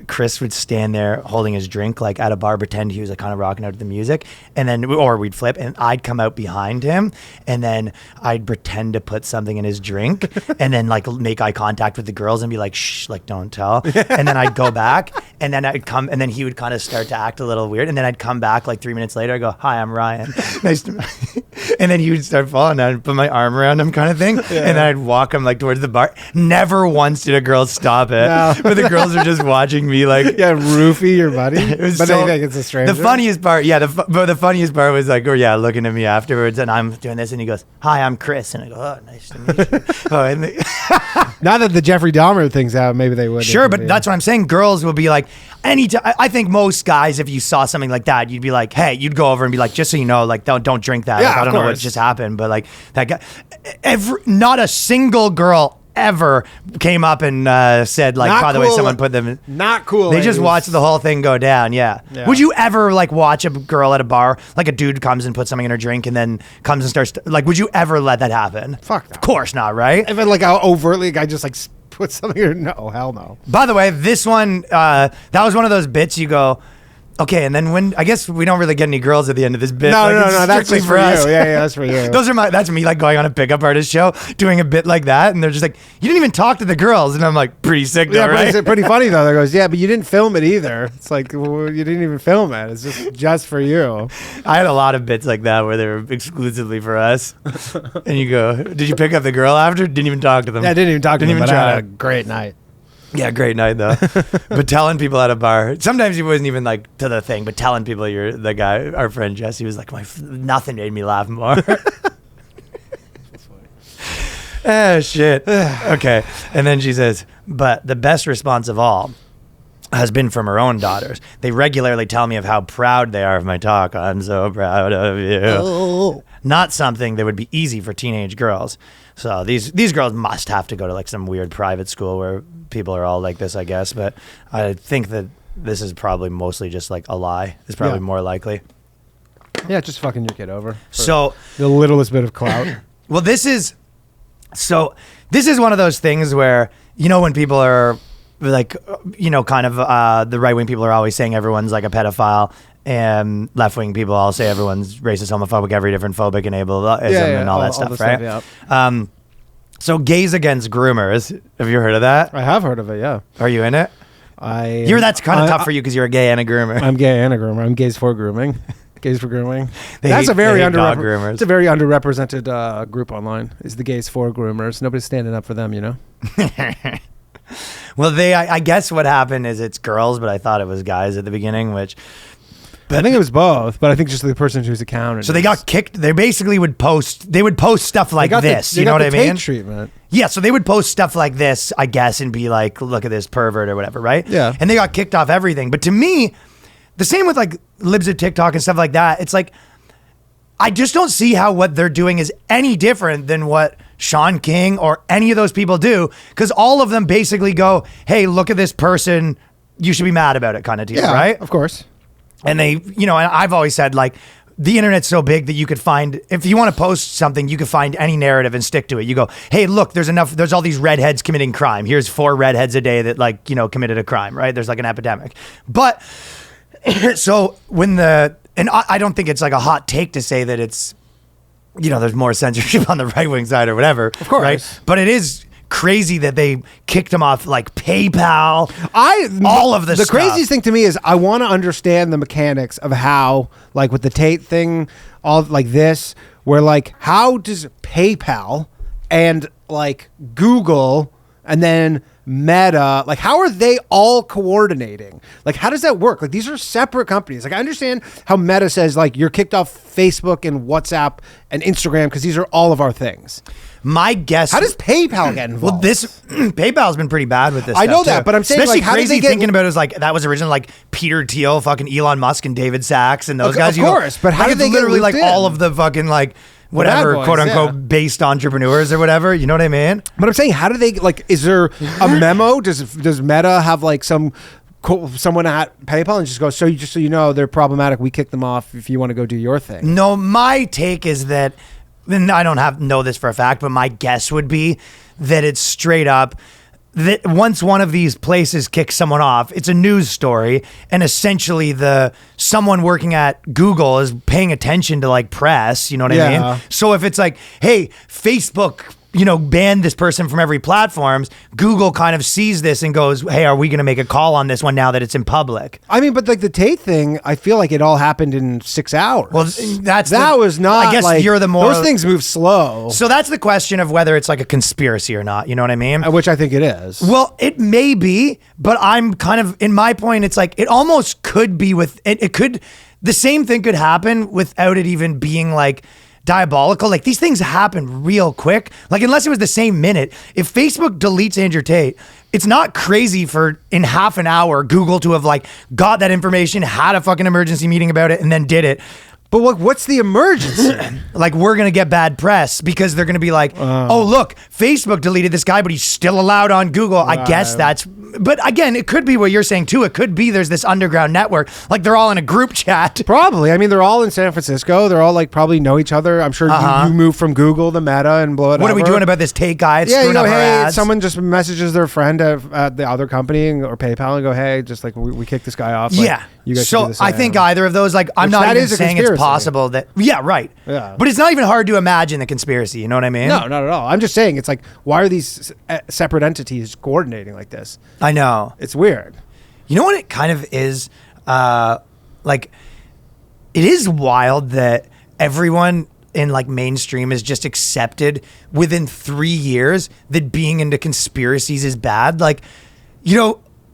Chris would stand there holding his drink like at a bar, pretend he was like kind of rocking out to the music, and then or we'd flip and I'd come out behind him and then I'd pretend to put something in his drink and then like make eye contact with the girls and be like, shh, like don't tell. And then I'd go back and then I'd come and then he would kind of start to act a little weird, and then I'd come back like 3 minutes later. I go, "Hi, I'm Ryan." Nice to and then he would start falling down and put my arm around him kind of thing. And then I'd walk him like towards the bar. Never once did a girl stop it. No. But the girls are just watching me like, roofie your buddy. It But so, they think it's a stranger. the funniest part, but the funniest part was like, looking at me afterwards, and I'm doing this, and he goes, "Hi, I'm Chris," and I go, "Oh, nice to meet you." Now that the Jeffrey Dahmer thing's out, maybe they would. Sure, but that's what I'm saying. Girls will be like, anytime. I think most guys, if you saw something like that, you'd be like, "Hey," you'd go over and be like, "Just so you know, like, don't drink that." Yeah, Like, I don't know what course. just happened, but like that guy, not a single girl ever came up and said like, Not by the way, cool. someone put them in. Not cool. They just ladies. watched the whole thing go down. Yeah. Would you ever like watch a girl at a bar, like a dude comes and puts something in her drink and then comes and starts like, would you ever let that happen? Fuck no. Of course not, right? If it like how overtly a guy just like put something in, no, hell no. By the way, this one, that was one of those bits you go, okay, and then when I guess we don't really get any girls at the end of this bit. No, like, no, it's no, that's strictly just for us. you. Yeah, that's for you. That's me like going on a pickup artist show, doing a bit like that, and they're just like, "You didn't even talk to the girls," and I'm like, pretty sick, though, Yeah, right? but it's pretty funny though. They goes, yeah, but you didn't film it either. It's like, well, you didn't even film it. It's just for you. I had a lot of bits like that where they were exclusively for us. And you go, "Did you pick up the girl after?" Didn't even talk to them. Yeah, I didn't even talk to Didn't him, even but I try. had a great night. Yeah, great night though. But telling people at a bar, sometimes he wasn't even like to the thing, but telling people you're the guy, our friend Jesse was like, nothing made me laugh more. Oh, shit. Okay. And then she says, but the best response of all has been from her own daughters. They regularly tell me of how proud they are of my talk. I'm so proud of you. Oh. Not something that would be easy for teenage girls. So these girls must have to go to like some weird private school where people are all like this, I guess. But I think that this is probably mostly just like a lie. It's probably more likely. Yeah, just fucking your kid over. So The littlest bit of clout. well, this is So this is one of those things where, when people are like, kind of the right wing people are always saying everyone's like a pedophile, and left wing people all say everyone's racist, homophobic, every different phobic, ableism, and all that stuff, right? Yeah. So gays against groomers. Have you heard of that? I have heard of it. Yeah. Are you in it? That's kind of tough for you because you're a gay and a groomer. I'm gay and a groomer. I'm gays for grooming. Gays for grooming. They hate dog groomers. It's a very underrepresented group online. Is the gays for groomers? Nobody's standing up for them, Well, I guess what happened is it's girls, but I thought it was guys at the beginning, which. I think it was both, but I think just the person who's accounted. So they got kicked. They basically would post stuff like this. You know what I mean? Treatment. Yeah. So they would post stuff like this, I guess, and be like, "Look at this pervert" or whatever, right? Yeah. And they got kicked off everything. But to me, the same with like libs of TikTok and stuff like that. It's like I just don't see how what they're doing is any different than what Sean King or any of those people do, because all of them basically go, "Hey, look at this person. You should be mad about it," kind of deal, right? Of course. And they, and I've always said, like, the internet's so big that you could find, if you want to post something, you could find any narrative and stick to it. You go, hey, look, there's all these redheads committing crime. Here's 4 redheads a day that, like, committed a crime, right? There's like an epidemic. But so I don't think it's like a hot take to say that it's, there's more censorship on the right wing side or whatever. Of course. Right? But it is crazy that they kicked him off like PayPal. All of this the stuff. craziest thing to me is I want to understand the mechanics of how, like with the Tate thing, all like this, where like how does PayPal and like Google and then Meta, like how are they all coordinating? Like how does that work? Like these are separate companies. Like I understand how Meta says like you're kicked off Facebook and WhatsApp and Instagram because these are all of our things. My guess. How does PayPal get involved? Well, PayPal's been pretty bad with this. I know stuff, that, too. but I'm saying, especially like, how did crazy they get thinking about it is like that was originally like Peter Thiel, fucking Elon Musk, and David Sachs, and those guys. Of course, but how like, did they get literally like looped in? all of the fucking like whatever boys, quote unquote yeah. based entrepreneurs or whatever. You know what I mean? But I'm saying, how do they like? Is there a memo? Does Meta have like someone at PayPal and just go, so you know they're problematic, we kick them off if you want to go do your thing? No, my take is that, and I don't know this for a fact, but my guess would be that it's straight up that once one of these places kicks someone off, it's a news story, and essentially someone working at Google is paying attention to like press, you know what I mean? So if it's like, hey, Facebook banned this person from every platforms, Google kind of sees this and goes, hey, are we going to make a call on this one now that it's in public? I mean, but like the Tate thing, I feel like it all happened in 6 hours. Well, that was not, I guess like, you're the more... Those things move slow. So that's the question of whether it's like a conspiracy or not, you know what I mean? Which I think it is. Well, it may be, but I'm kind of, in my point, it's like, it almost could be the same thing could happen without it even being like, diabolical. Like these things happen real quick. Like unless it was the same minute. If Facebook deletes Andrew Tate, it's not crazy for in half an hour Google to have like got that information, had a fucking emergency meeting about it, and then did it. But what's the emergency? Like we're going to get bad press because they're going to be like, oh, look, Facebook deleted this guy, but he's still allowed on Google. I guess but again, it could be what you're saying too. It could be there's this underground network. Like they're all in a group chat. Probably. I mean, they're all in San Francisco. They're all like probably know each other. I'm sure you move from Google to Meta and blow it. What are we doing about this Tate guy? It's screwing up our ads. Someone just messages their friend at the other company or PayPal and go, hey, just like we kicked this guy off. Like, yeah. You guys so I think either of those, like I'm not even saying it's possible that, yeah, right. Yeah. But it's not even hard to imagine the conspiracy. You know what I mean? No, not at all. I'm just saying it's like, why are these separate entities coordinating like this? I know. It's weird. You know what it kind of is? Like, it is wild that everyone in like mainstream is just accepted within 3 years that being into conspiracies is bad. Like,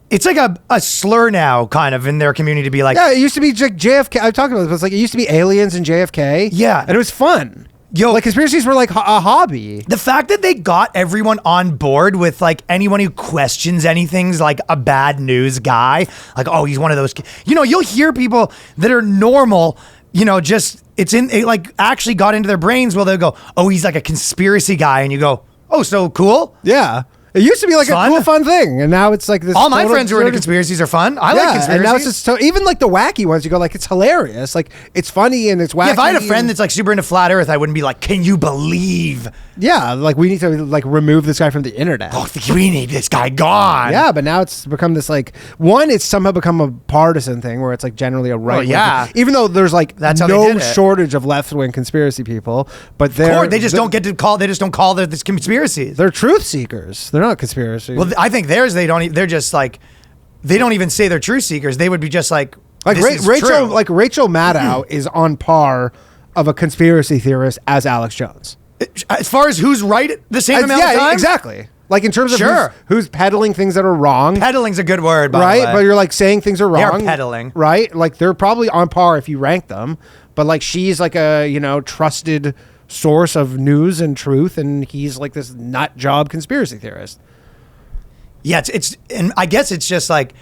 it's like a slur now kind of in their community to be like... Yeah, it used to be like JFK. I'm talking about this, but it's like it used to be aliens and JFK. Yeah. And it was fun. Yo, like conspiracies were like a hobby. The fact that they got everyone on board with like anyone who questions anything's like a bad news guy. Like, oh, he's one of those... you'll hear people that are normal, just... It like actually got into their brains where they'll go, oh, he's like a conspiracy guy. And you go, oh, so cool? Yeah. It used to be like Fun. a cool, fun thing, and now it's like this. All my total friends who are into absurd- conspiracies are fun. I like conspiracies. and now it's just even like the wacky ones. You go like, it's hilarious, like it's funny and it's wacky. Yeah, if I had a friend and- that's like super into flat Earth, I wouldn't be like, "Can you believe? yeah, like we need to like remove this guy from the internet. Oh, we need this guy gone." Yeah, but now it's become this like it's somehow become a partisan thing where it's like generally a right. yeah. Even though there's like That's how they no did it. shortage of left wing conspiracy people, but They just don't get to call. They just don't call this conspiracies. They're truth seekers. They're not conspiracy. Well, I think theirs. They don't. They're just like. They don't even say they're truth seekers. They would be just like. like this is Rachel, true. like Rachel Maddow is on par of a conspiracy theorist as Alex Jones. As far as who's right the same amount of time. exactly. Like in terms of Sure. who's peddling things that are wrong. Peddling's a good word, by Right, the way. but you're like saying things are They are wrong. peddling. Right, like they're probably on par if you rank them. But like she's like a trusted source of news and truth, and he's like this nut job conspiracy theorist. Yeah, it's and I guess it's just like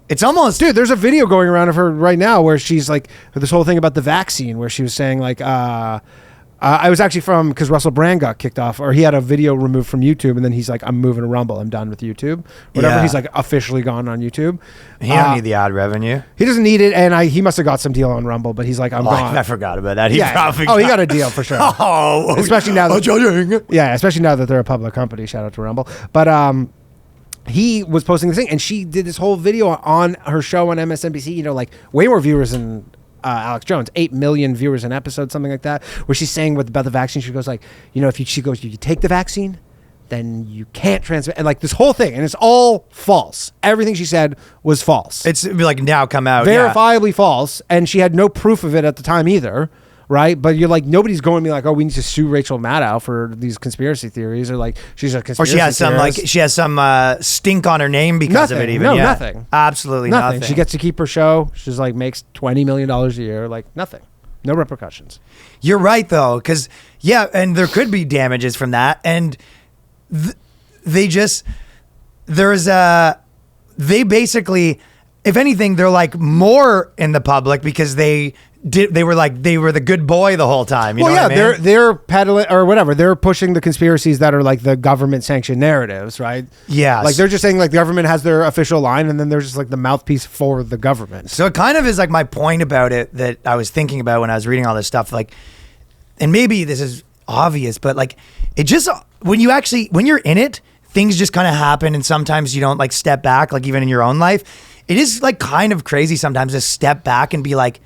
it's almost Dude, there's a video going around of her right now where she's like this whole thing about the vaccine, where she was saying like, I was actually from because Russell Brand got kicked off, or he had a video removed from YouTube, and then he's like, I'm moving to Rumble, I'm done with YouTube. Whatever, Yeah. he's like officially gone on YouTube. he don't need the ad revenue. He doesn't need it, and he must have got some deal on Rumble, but he's like, I'm Oh, gone. I forgot about that. He Yeah. probably Oh, he got a deal for sure. Oh, Especially now that- judging. Yeah, especially now that they're a public company. Shout out to Rumble. But he was posting this thing, and she did this whole video on her show on MSNBC. Like way more viewers than Alex Jones, 8 million viewers an episode, something like that. Where she's saying about the vaccine, she goes like, she goes, if you take the vaccine, then you can't transmit, and like this whole thing, and it's all false. Everything she said was false. It's like now come out. Yeah. Verifiably false, and she had no proof of it at the time either. Right, but you're like nobody's going to be like, oh, we need to sue Rachel Maddow for these conspiracy theories, or like she's a Or conspiracy she has some theorist. stink on her name because of it. Nothing. Even No, yeah. nothing. Absolutely nothing. nothing. She gets to keep her show. She's like makes $20 million a year. Like nothing, no repercussions. You're right though, because and there could be damages from that, and they basically, if anything, they're like more in the public because they were the good boy the whole time. You know what I mean? they're peddling or whatever. They're pushing the conspiracies that are like the government sanctioned narratives, right? Yes. Like they're just saying like the government has their official line, and then they're just like the mouthpiece for the government. So it kind of is like my point about it that I was thinking about when I was reading all this stuff. Like, and maybe this is obvious, but like it just when you're in it, things just kind of happen, and sometimes you don't like step back. Like even in your own life, it is like kind of crazy sometimes to step back and be like,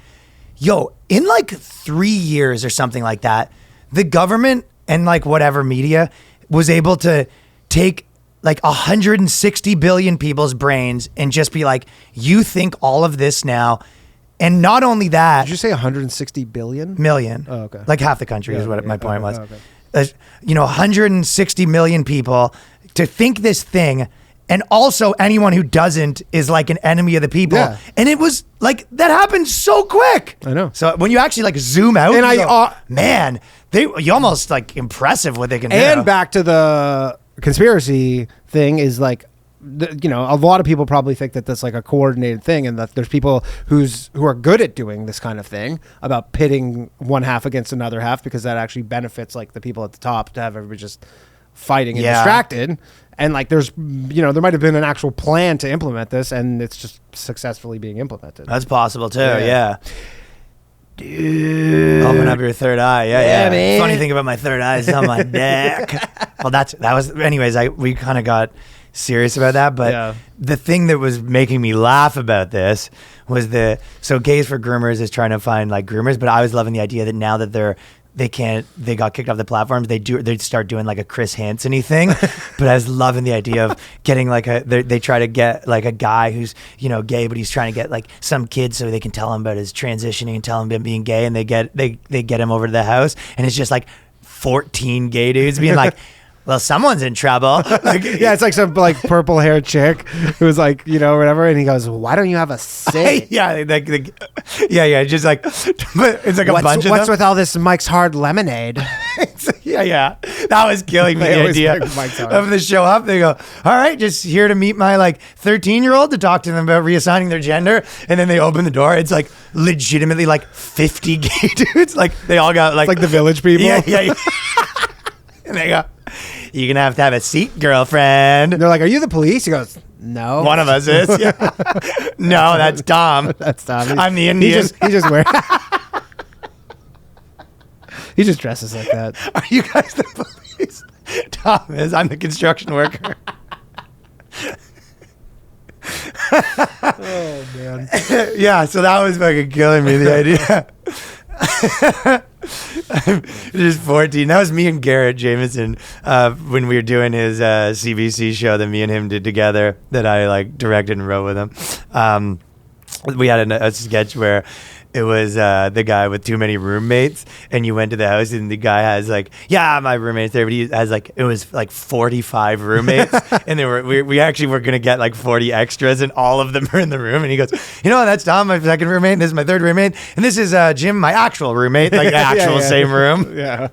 yo, in like 3 years or something like that, the government and like whatever media was able to take like 160 billion people's brains and just be like, you think all of this now. And not only that, Did you say 160 billion? million. Oh, okay. Like half the country is Yeah, what yeah, my point okay, was. okay. 160 million people to think this thing. And also anyone who doesn't is like an enemy of the people. Yeah. And it was like, that happened so quick. I know. So when you actually like zoom out, And you go, I- man, you almost like impressive what they can do. And back to the conspiracy thing is like, a lot of people probably think that that's like a coordinated thing, and that there's people who are good at doing this kind of thing about pitting one half against another half, because that actually benefits like the people at the top to have everybody just fighting and Yeah. distracted. And like there's there might have been an actual plan to implement this, and it's just successful being implemented. That's possible too, Yeah. yeah. Dude. Open up your third eye. Yeah. man. Funny thing about my third eye is on my neck. Well, anyways, we kind of got serious about that, but Yeah. the thing that was making me laugh about this was so Gays for Groomers is trying to find like groomers, but I was loving the idea that now that they got kicked off the platforms, they'd start doing like a Chris Hansen-y thing. But I was loving the idea of getting like they try to get like a guy who's gay, but he's trying to get like some kid so they can tell him about his transitioning and tell him about being gay, and they get him over to the house, and it's just like 14 gay dudes being like, well, someone's in trouble. Like, Yeah, it's like some like purple haired chick who's like, whatever. And he goes, why don't you have a say? yeah, just like, but it's like a bunch of What's them. with all this Mike's Hard Lemonade? Yeah. That was killing me, They the always idea like Mike's Hard. of the show up. They go, all right, just here to meet my like 13-year-old to talk to them about reassigning their gender. And then they open the door. It's like legitimately like 50 gay dudes. Like they all got like Like the Village People. Yeah. And they go, You're gonna have to have a seat, girlfriend. And they're like, "Are you the police?" He goes, "No." One of us is. Yeah. No, that's Tom. That's Tom. I'm the Indian. He just wears. He just dresses like that. Are you guys the police? Tom is. I'm the construction worker. Oh man. Yeah, so that was fucking killing me, the idea. Just 14. That was me and Garrett Jameson when we were doing his CBC show that me and him did together that I like directed and wrote with him. We had a sketch where it was the guy with too many roommates, and you went to the house, and the guy has like, yeah, my roommate's there, but he has like, it was like 45 roommates, and we actually were gonna get like 40 extras, and all of them are in the room, and he goes, you know, that's Tom, my second roommate, and this is my third roommate, and this is Jim, my actual roommate, like the actual same room. Yeah.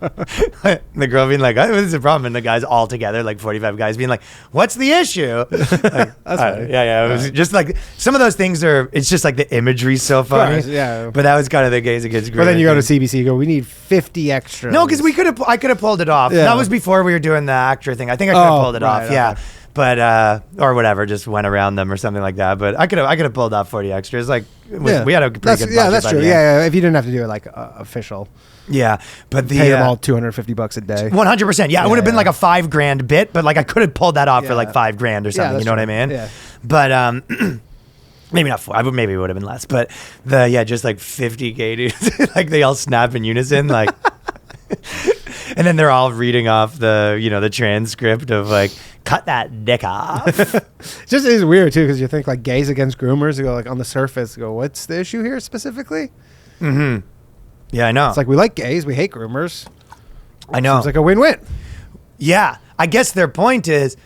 And the girl being like, oh, this is a problem, and the guys all together, like 45 guys, being like, what's the issue? Like, That's funny. yeah, it was just like some of those things it's just like the imagery's so funny. course, yeah. But that was kind of the gays against But then you go to thing. CBC, you go, "We need 50 extras." No, because I could have pulled it off. Yeah. That was before we were doing the actor thing. I think I could have pulled it right, off. Yeah. okay. But or whatever, just went around them or something like that. But I could have pulled off 40 extras. Like we had a pretty that's, good budget. yeah, that's by true. the end. Yeah, if you didn't have to do it like official, Yeah, but the pay them all $250 a day. 100%. Yeah, it would have been Yeah. like a $5,000 bit, but like I could have pulled that off for Yeah. like $5,000 or something. that's You know what I true. mean? Yeah. But maybe not 4. Maybe it would have been less. But just like 50 gay dudes, like they all snap in unison, like, and then they're all reading off the transcript of like, cut that dick off. It's just is weird too, because you think like gays against groomers. You go like on the surface, you go, "What's the issue here specifically?" Yeah, I know. It's like we like gays, we hate groomers. I know. It's like a win-win. Yeah, I guess their point is,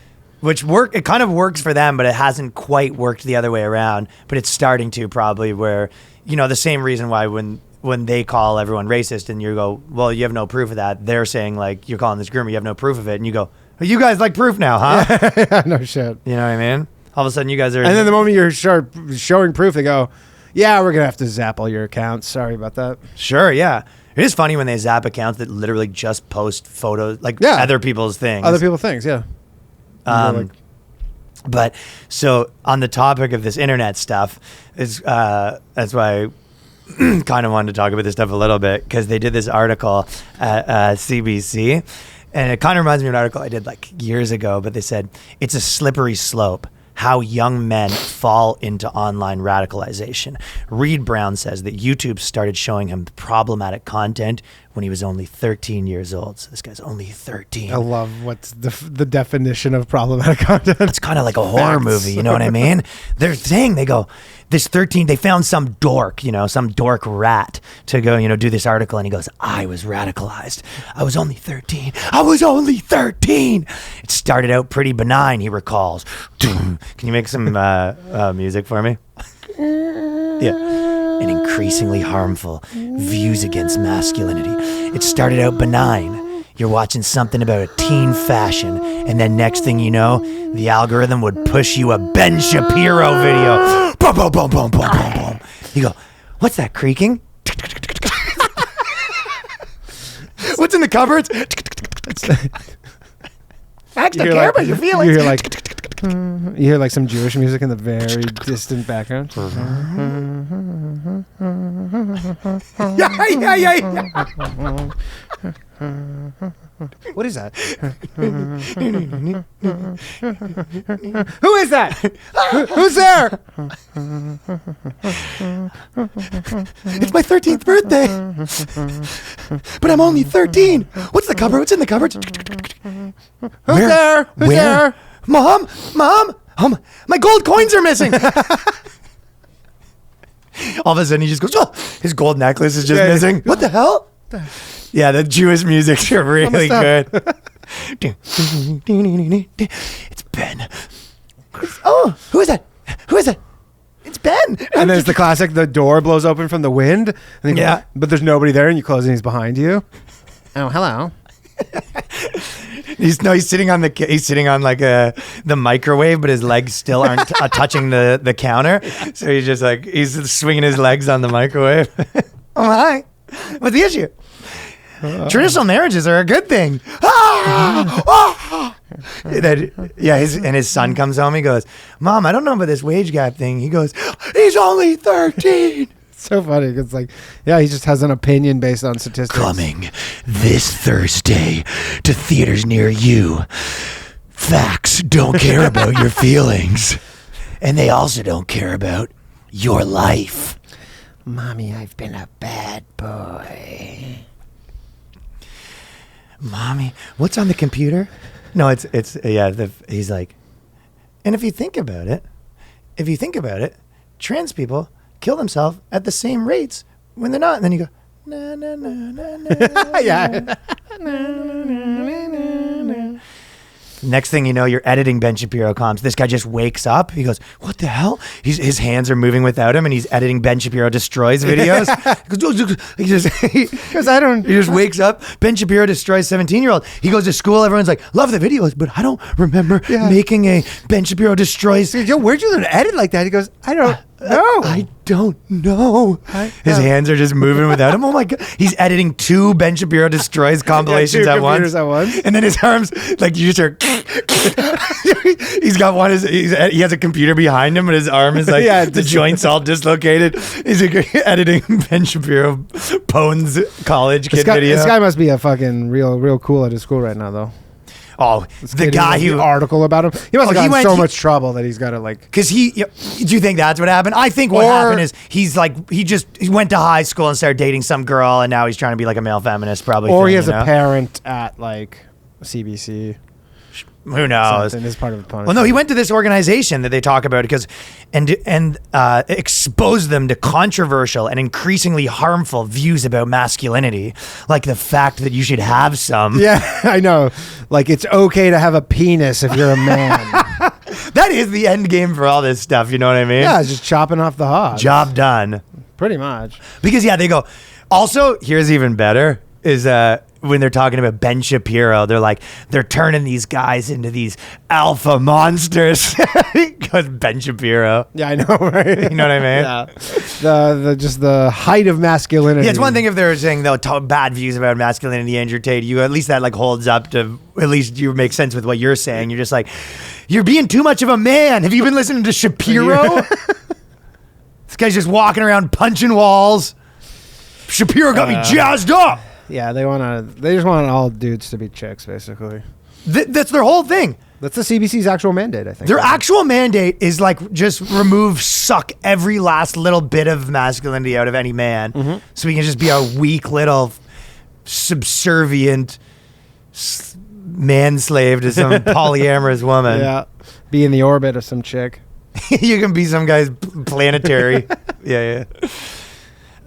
it kind of works for them, but it hasn't quite worked the other way around. But it's starting to probably where, the same reason why when they call everyone racist and you go, well, you have no proof of that. They're saying like, you're calling this groomer, you have no proof of it. And you go, well, you guys like proof now, huh? Yeah, no shit. You know what I mean? All of a sudden you guys are. And then the moment you're showing proof, they go, "Yeah, we're gonna have to zap all your accounts. Sorry about that." Sure, yeah. It is funny when they zap accounts that literally just post photos, like other people's things. Other people things, yeah. But so on the topic of this internet stuff, that's why I kind of wanted to talk about this stuff a little bit, because they did this article at CBC, and it kind of reminds me of an article I did like years ago, but they said it's a slippery slope. How young men fall into online radicalization. Reed Brown says that YouTube started showing him problematic content when he was only 13 years old. So this guy's only 13. I love what's the definition of problematic content. It's kind of like a horror movie, you know what I mean? They're saying, they go, this 13, they found some dork, some dork rat to go, do this article. And he goes, I was radicalized. I was only 13. I was only 13. It started out pretty benign, he recalls. Can you make some music for me? Yeah. And increasingly harmful views against masculinity. It started out benign. You're watching something about a teen fashion, and then next thing you know, the algorithm would push you a Ben Shapiro video. Boom, boom, boom, boom, boom, boom, boom. You go, what's that creaking? What's in the cupboards? I don't care about your feelings. You hear like some Jewish music in the very distant background. Yeah. What is that? Who is that? Who's there? It's my 13th birthday. But I'm only 13. What's the cupboard? What's in the cupboard? Who's there? Who's there? Mom, my gold coins are missing. All of a sudden he just goes, oh, his gold necklace is just missing. What the hell? Yeah, the Jewish music's really good. It's Ben. Oh, who is that? Who is that? It's Ben. And there's the classic, the door blows open from the wind. And Yeah. But there's nobody there, and you close and he's behind you. Oh, hello. He's sitting on the microwave, but his legs still aren't touching the counter. So he's just like, he's swinging his legs on the microwave. Oh, hi. What's the issue? Traditional marriages are a good thing. Ah! his son comes home. He goes, Mom, I don't know about this wage gap thing. He goes, he's only 13. So funny because he just has an opinion based on statistics. Coming this Thursday to theaters near you. Facts don't care about your feelings. And they also don't care about your life. Mommy, I've been a bad boy. Mommy, what's on the computer? No, he's like, and if you think about it, trans people kill themselves at the same rates when they're not. And then you go, na, na, na, na, na, Yeah. Next thing you know, you're editing Ben Shapiro comps. This guy just wakes up. He goes, what the hell? His hands are moving without him, and he's editing Ben Shapiro Destroys videos. He just wakes up. Ben Shapiro Destroys 17-year-old. He goes to school. Everyone's like, love the videos, but I don't remember making a Ben Shapiro Destroys. Yo, where'd you learn to edit like that? He goes, I don't know. I don't know. His hands are just moving without him. Oh my God. He's editing 2 Ben Shapiro Destroys compilations at once. And then his arms, like you just hear, he's got one, he has a computer behind him and his arm is like, the joint's all dislocated. He's like, editing Ben Shapiro Pones college kid video. This guy must be a fucking real cool at his school right now, though. Oh, the guy who article about him. He must have gotten so much trouble that he's got to like. Because do you think that's what happened? I think what happened is he went to high school and started dating some girl, and now he's trying to be like a male feminist, probably. Or he has a parent at like CBC. Who knows? Something is part of the punishment. Well, no, he went to this organization that they talk about and exposed them to controversial and increasingly harmful views about masculinity, like the fact that you should have some. Yeah, I know. Like it's okay to have a penis if you're a man. That is the end game for all this stuff. You know what I mean? Yeah, just chopping off the hog. Job done. Pretty much. Because they go. Also, here's even better is when they're talking about Ben Shapiro, they're turning these guys into these alpha monsters. Because Ben Shapiro. Yeah, I know, right? You know what I mean? Yeah. Just the height of masculinity. Yeah, it's one thing if they're saying bad views about masculinity, Andrew Tate. You at least that holds up to at least you make sense with what you're saying. You're just like, you're being too much of a man. Have you been listening to Shapiro? This guy's just walking around punching walls. Shapiro got me jazzed up. Yeah, they just want all dudes to be chicks, basically. That's their whole thing. That's the CBC's actual mandate, I think. Their actual mandate is just suck every last little bit of masculinity out of any man, so he can just be a weak little subservient man slave to some polyamorous woman. Yeah, be in the orbit of some chick. You can be some guy's planetary. Yeah.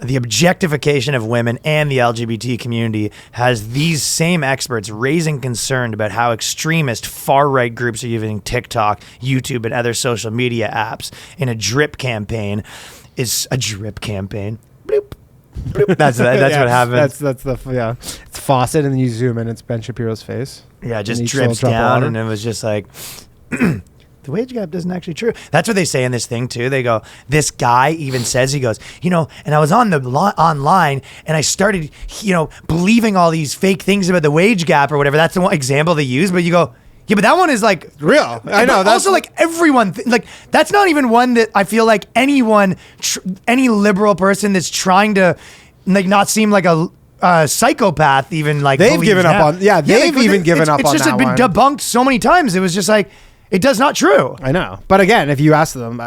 The objectification of women and the LGBT community has these same experts raising concern about how extremist far-right groups are using TikTok, YouTube, and other social media apps in a drip campaign. Is a drip campaign. Bloop. Bloop. That's what happens. That's it's faucet, and then you zoom in. It's Ben Shapiro's face. Yeah, it just drips down, and it was just like. The wage gap isn't actually true. That's what they say in this thing too. They go, this guy even says, he goes, and I was on the online and I started, believing all these fake things about the wage gap or whatever. That's the one example they use. But you go, yeah, but that one is like real. I know. That's also everyone, that's not even one that I feel like anyone, any liberal person that's trying to not seem like a psychopath even they've given up on. Yeah, they've even given up on that. It's just been debunked so many times. It was just like. It does not true. I know. But again, if you ask them,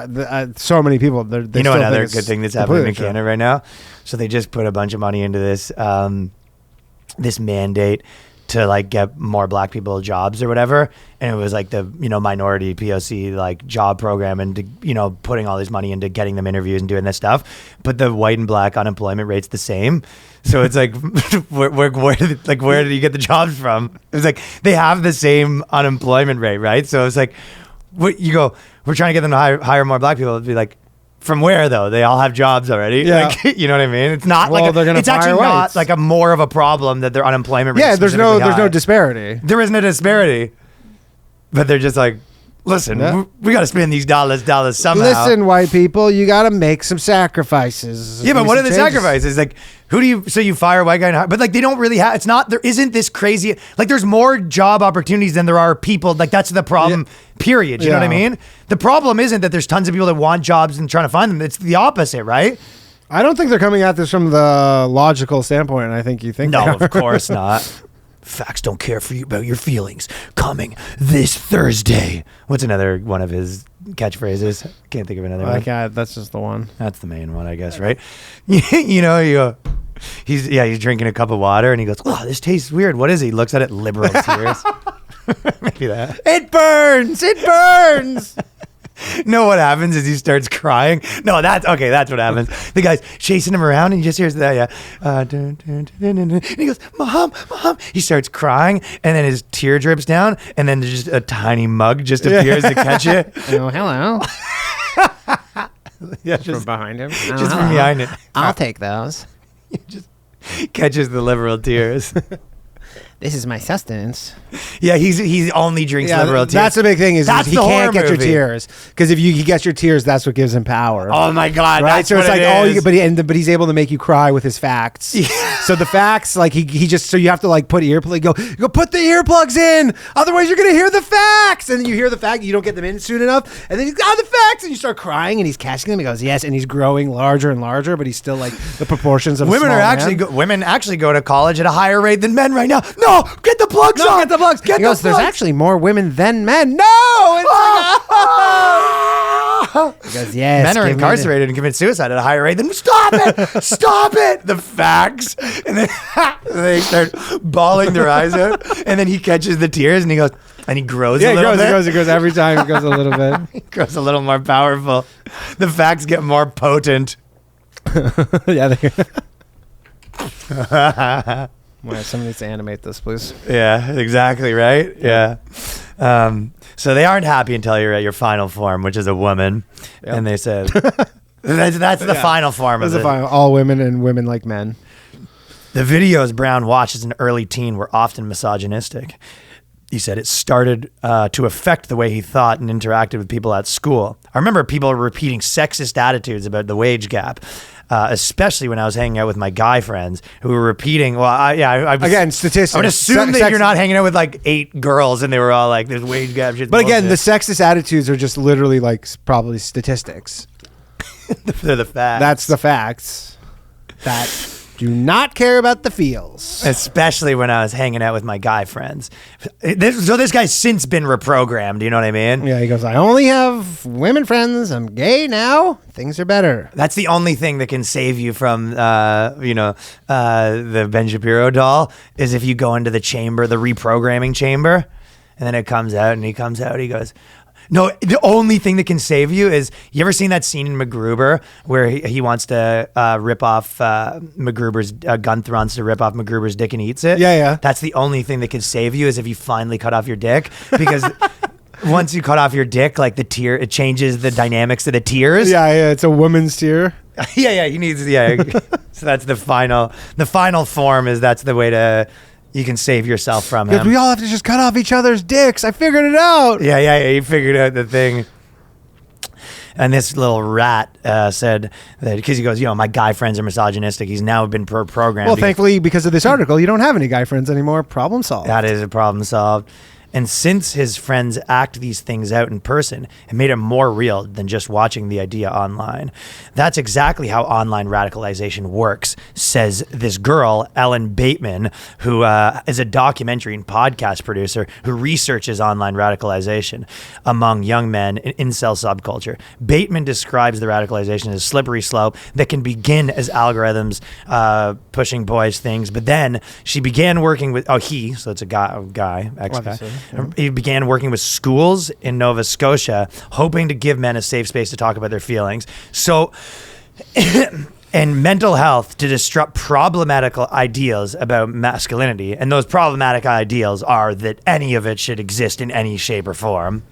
so many people, they still another good thing that's happening in Canada right now? So they just put a bunch of money into this this mandate to get more black people jobs or whatever. And it was the, minority POC job program and, putting all this money into getting them interviews and doing this stuff. But the white and black unemployment rate's the same. So it's where did you get the jobs from? It was they have the same unemployment rate, right? So it's you go, we're trying to get them to hire more black people. It'd be from where though? They all have jobs already. Yeah. You know what I mean? It's not it's actually whites. not a more of a problem that their unemployment rate. Yeah, there's no disparity. There isn't a disparity, but they're just Listen, Yeah. we got to spend these dollars somehow. Listen, white people, you got to make some sacrifices. Yeah, but Make what are some the changes. sacrifices? Like, so you fire a white guy, but like they don't really have. It's not. There isn't this crazy. Like, there's more job opportunities than there are people. Like, that's the problem. Period. You know what I Yeah. mean? The problem isn't that there's tons of people that want jobs and trying to find them. It's the opposite, right? I don't think they're coming at this from the logical standpoint. I think you think they No, are. of course not. Facts don't care for you about your feelings. Coming this Thursday. What's another one of his catchphrases? Can't think of another one. That's just the one. That's the main one, I guess, right? You know, you go, he's drinking a cup of water and he goes, "Oh, this tastes weird. What is it?" He looks at it, liberal tears. Maybe that. It burns. It burns. No, what happens is he starts crying. No, that's what happens. The guy's chasing him around and he just hears that, and he goes, Mom. He starts crying and then his tear drips down and then just a tiny mug just appears to catch it. Oh, hello. Yeah, From behind him. just from behind it. I'll take those. He just catches the liberal tears. This is my sustenance. Yeah, he only drinks liberal tears. That's the big thing is That's he the can't horror get your movie. tears because if he gets your tears, that's what gives him power. Oh my God! Right, That's so it's what like it all is. you, but he's able to make you cry with his facts. So the facts, like he just so you have to like put earplug, go put the earplugs in, otherwise you're gonna hear the facts, and then you hear the fact, you don't get them in soon enough, and then he's got the facts, and you start crying, and he's catching them. He goes yes, and he's growing larger and larger, but he's still like the proportions of Women a are small actually man. women actually go to college at a higher rate than men right now. No, get the plugs on. Get the plugs. Get He goes, the there's plugs. actually more women than men. No, he goes, yes. Men are give me incarcerated and commit suicide at a higher rate than stop it, stop it. The facts, and then they start bawling their eyes out, and then he catches the tears and he goes, and he grows Yeah, a little bit. it goes every time. It goes a little bit. He grows a little more powerful. The facts get more potent. Yeah. Well, somebody needs to animate this, please. Yeah, exactly, right? Yeah. So they aren't happy until you're at your final form, which is a woman. Yep. And they said, that's the final form of That's it. the final. All women and women like men. The videos Brown watched as an early teen were often misogynistic. He said it started to affect the way he thought and interacted with people at school. I remember people repeating sexist attitudes about the wage gap. Especially when I was hanging out with my guy friends who were repeating. Well, I was, Again, statistics. I would assume that you're not hanging out with like 8 girls and they were all like, "There's wage gap shit." But again, the sexist attitudes are just literally like probably statistics. they're the facts. That's the facts. That do not care about the feels. Especially when I was hanging out with my guy friends. So this guy's since been reprogrammed. You know what I mean? Yeah, he goes, I only have women friends. I'm gay now. Things are better. That's the only thing that can save you from, the Ben Shapiro doll is if you go into the chamber, the reprogramming chamber, and then it comes out and he goes, no, the only thing that can save you is, you ever seen that scene in MacGruber where he wants to rip off MacGruber's, Gunther wants to rip off MacGruber's dick and eats it? Yeah. That's the only thing that can save you is if you finally cut off your dick, because once you cut off your dick, like it changes the dynamics of the tears. Yeah, it's a woman's tear. Yeah, he needs, so that's the final form is that's the way you can save yourself from Because him. we all have to just cut off each other's dicks. I figured it out. Yeah, he figured out the thing. And this little rat said that, because he goes, my guy friends are misogynistic. He's now been programmed. Well, thankfully, because of this article, you don't have any guy friends anymore. Problem solved. That is a problem solved. And since his friends act these things out in person, it made it more real than just watching the idea online. That's exactly how online radicalization works, says this girl, Ellen Bateman, who is a documentary and podcast producer who researches online radicalization among young men in incel subculture. Bateman describes the radicalization as a slippery slope that can begin as algorithms pushing boys things, but then she began working with, so it's a guy, ex-guy. He began working with schools in Nova Scotia, hoping to give men a safe space to talk about their feelings. So, and mental health to disrupt problematic ideals about masculinity. And those problematic ideals are that any of it should exist in any shape or form.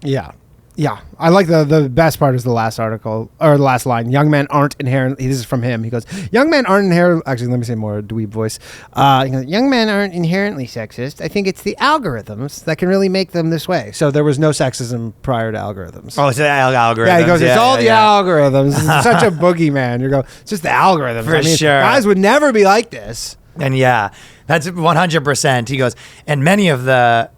Yeah. Yeah, I like the best part is the last article or the last line. Young men aren't inherently. This is from him. He goes, "Young men aren't inherently." Actually, let me say more dweeb voice. He goes, "Young men aren't inherently sexist. I think it's the algorithms that can really make them this way." So there was no sexism prior to algorithms. Oh, it's the algorithms. Yeah, he goes, "It's all the algorithms." It's such a boogeyman. You go, "It's just the algorithms." For sure. Guys would never be like this. And yeah, that's 100%. He goes, and many of the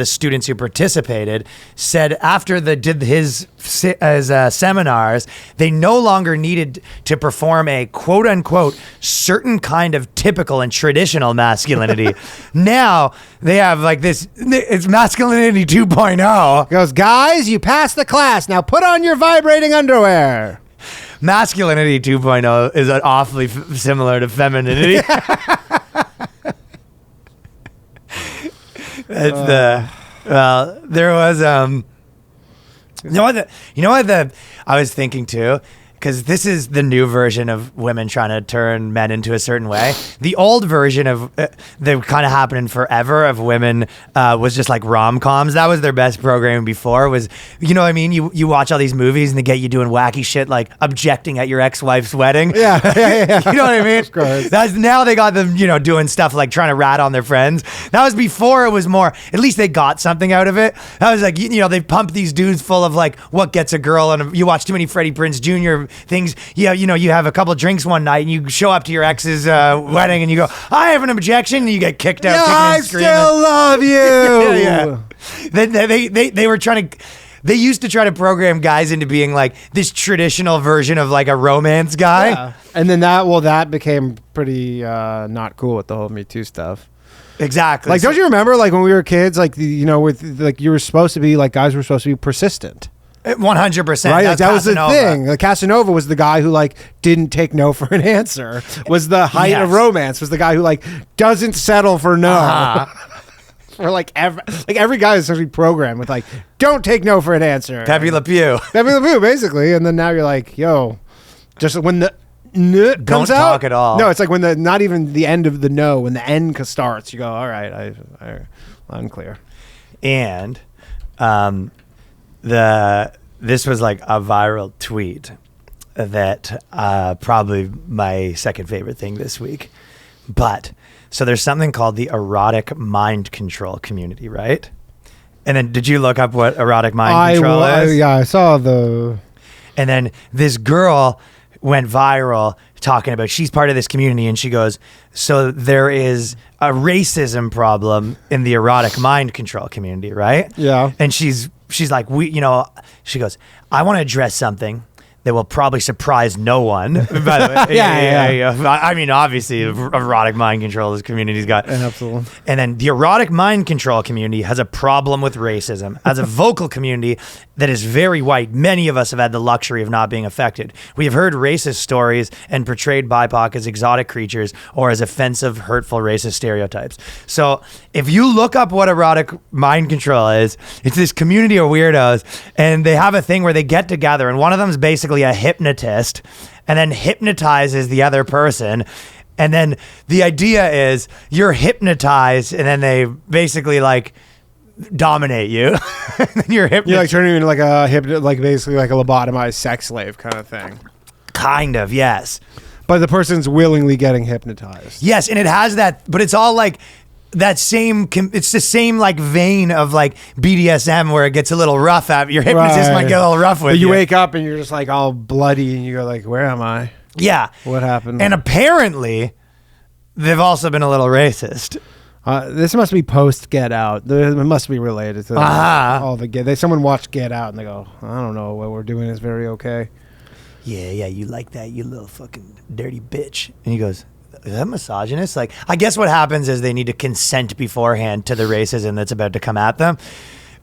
students who participated said after did his seminars, they no longer needed to perform a quote unquote certain kind of typical and traditional masculinity. Now they have like this. It's masculinity 2.0. He goes, "Guys, you passed the class. Now put on your vibrating underwear." Masculinity 2.0 is awfully similar to femininity. There was you know what I was thinking too, because this is the new version of women trying to turn men into a certain way. The old version of that kind of happened forever of women was just like rom-coms. That was their best programming before. Was, you know what I mean? You watch all these movies and they get you doing wacky shit like objecting at your ex-wife's wedding. Yeah. You know what I mean? Of course. That's now they got them, doing stuff like trying to rat on their friends. That was before it was more, at least they got something out of it. That was like, they pumped these dudes full of like what gets a girl, and you watch too many Freddie Prinze Jr. things. Yeah, you have a couple drinks one night and you show up to your ex's wedding and you go, "I have an objection," and you get kicked out. I still love you. Yeah. They were trying to. They used to try to program guys into being like this traditional version of like a romance guy. Yeah. And then that became pretty not cool with the whole Me Too stuff. Exactly. Like, don't you remember like when we were kids, like with like you were supposed to be like guys were supposed to be persistent. 100%. Right, like, that was the Casanova. thing. Like, Casanova was the guy who like didn't take no for an answer. Was the height of romance. Was the guy who like doesn't settle for no. Or like every guy is supposed to be programmed with like, don't take no for an answer. Pepe Le Pew. Pepe Le Pew, basically. And then now you're like, yo, just when the don't comes talk out, at all. No, it's like when not even the end of the no, when the end starts, you go, all right, unclear. And this was like a viral tweet that probably my second favorite thing this week. But so there's something called the erotic mind control community, right? And then did you look up what erotic mind control is? Yeah, I saw the. And then this girl went viral talking about she's part of this community, and she goes, so there is a racism problem in the erotic mind control community, right? Yeah. And she's like, she goes, I want to address something that will probably surprise no one. By the way, yeah. I mean, obviously, erotic mind control this community's got. Absolutely. And then the erotic mind control community has a problem with racism. As a vocal community that is very white, many of us have had the luxury of not being affected. We have heard racist stories and portrayed BIPOC as exotic creatures or as offensive, hurtful, racist stereotypes. So if you look up what erotic mind control is, it's this community of weirdos, and they have a thing where they get together, and one of them is basically a hypnotist and then hypnotizes the other person. And then the idea is you're hypnotized, and then they basically like dominate you. You're hypnotized. You're like turning into like basically like a lobotomized sex slave kind of thing. Kind of, yes. But the person's willingly getting hypnotized. Yes, and it has that, but it's all like that same, it's the same like vein of like BDSM where it gets a little rough. Your hypnotist might get a little rough with you. You wake up and you're just like all bloody and you go like, where am I? Yeah. What happened? And apparently they've also been a little racist. This must be post Get Out. It must be related to all the someone watched Get Out and they go, I don't know, what we're doing is very okay. Yeah, you like that, you little fucking dirty bitch. And he goes, is that misogynist? Like, I guess what happens is they need to consent beforehand to the racism that's about to come at them.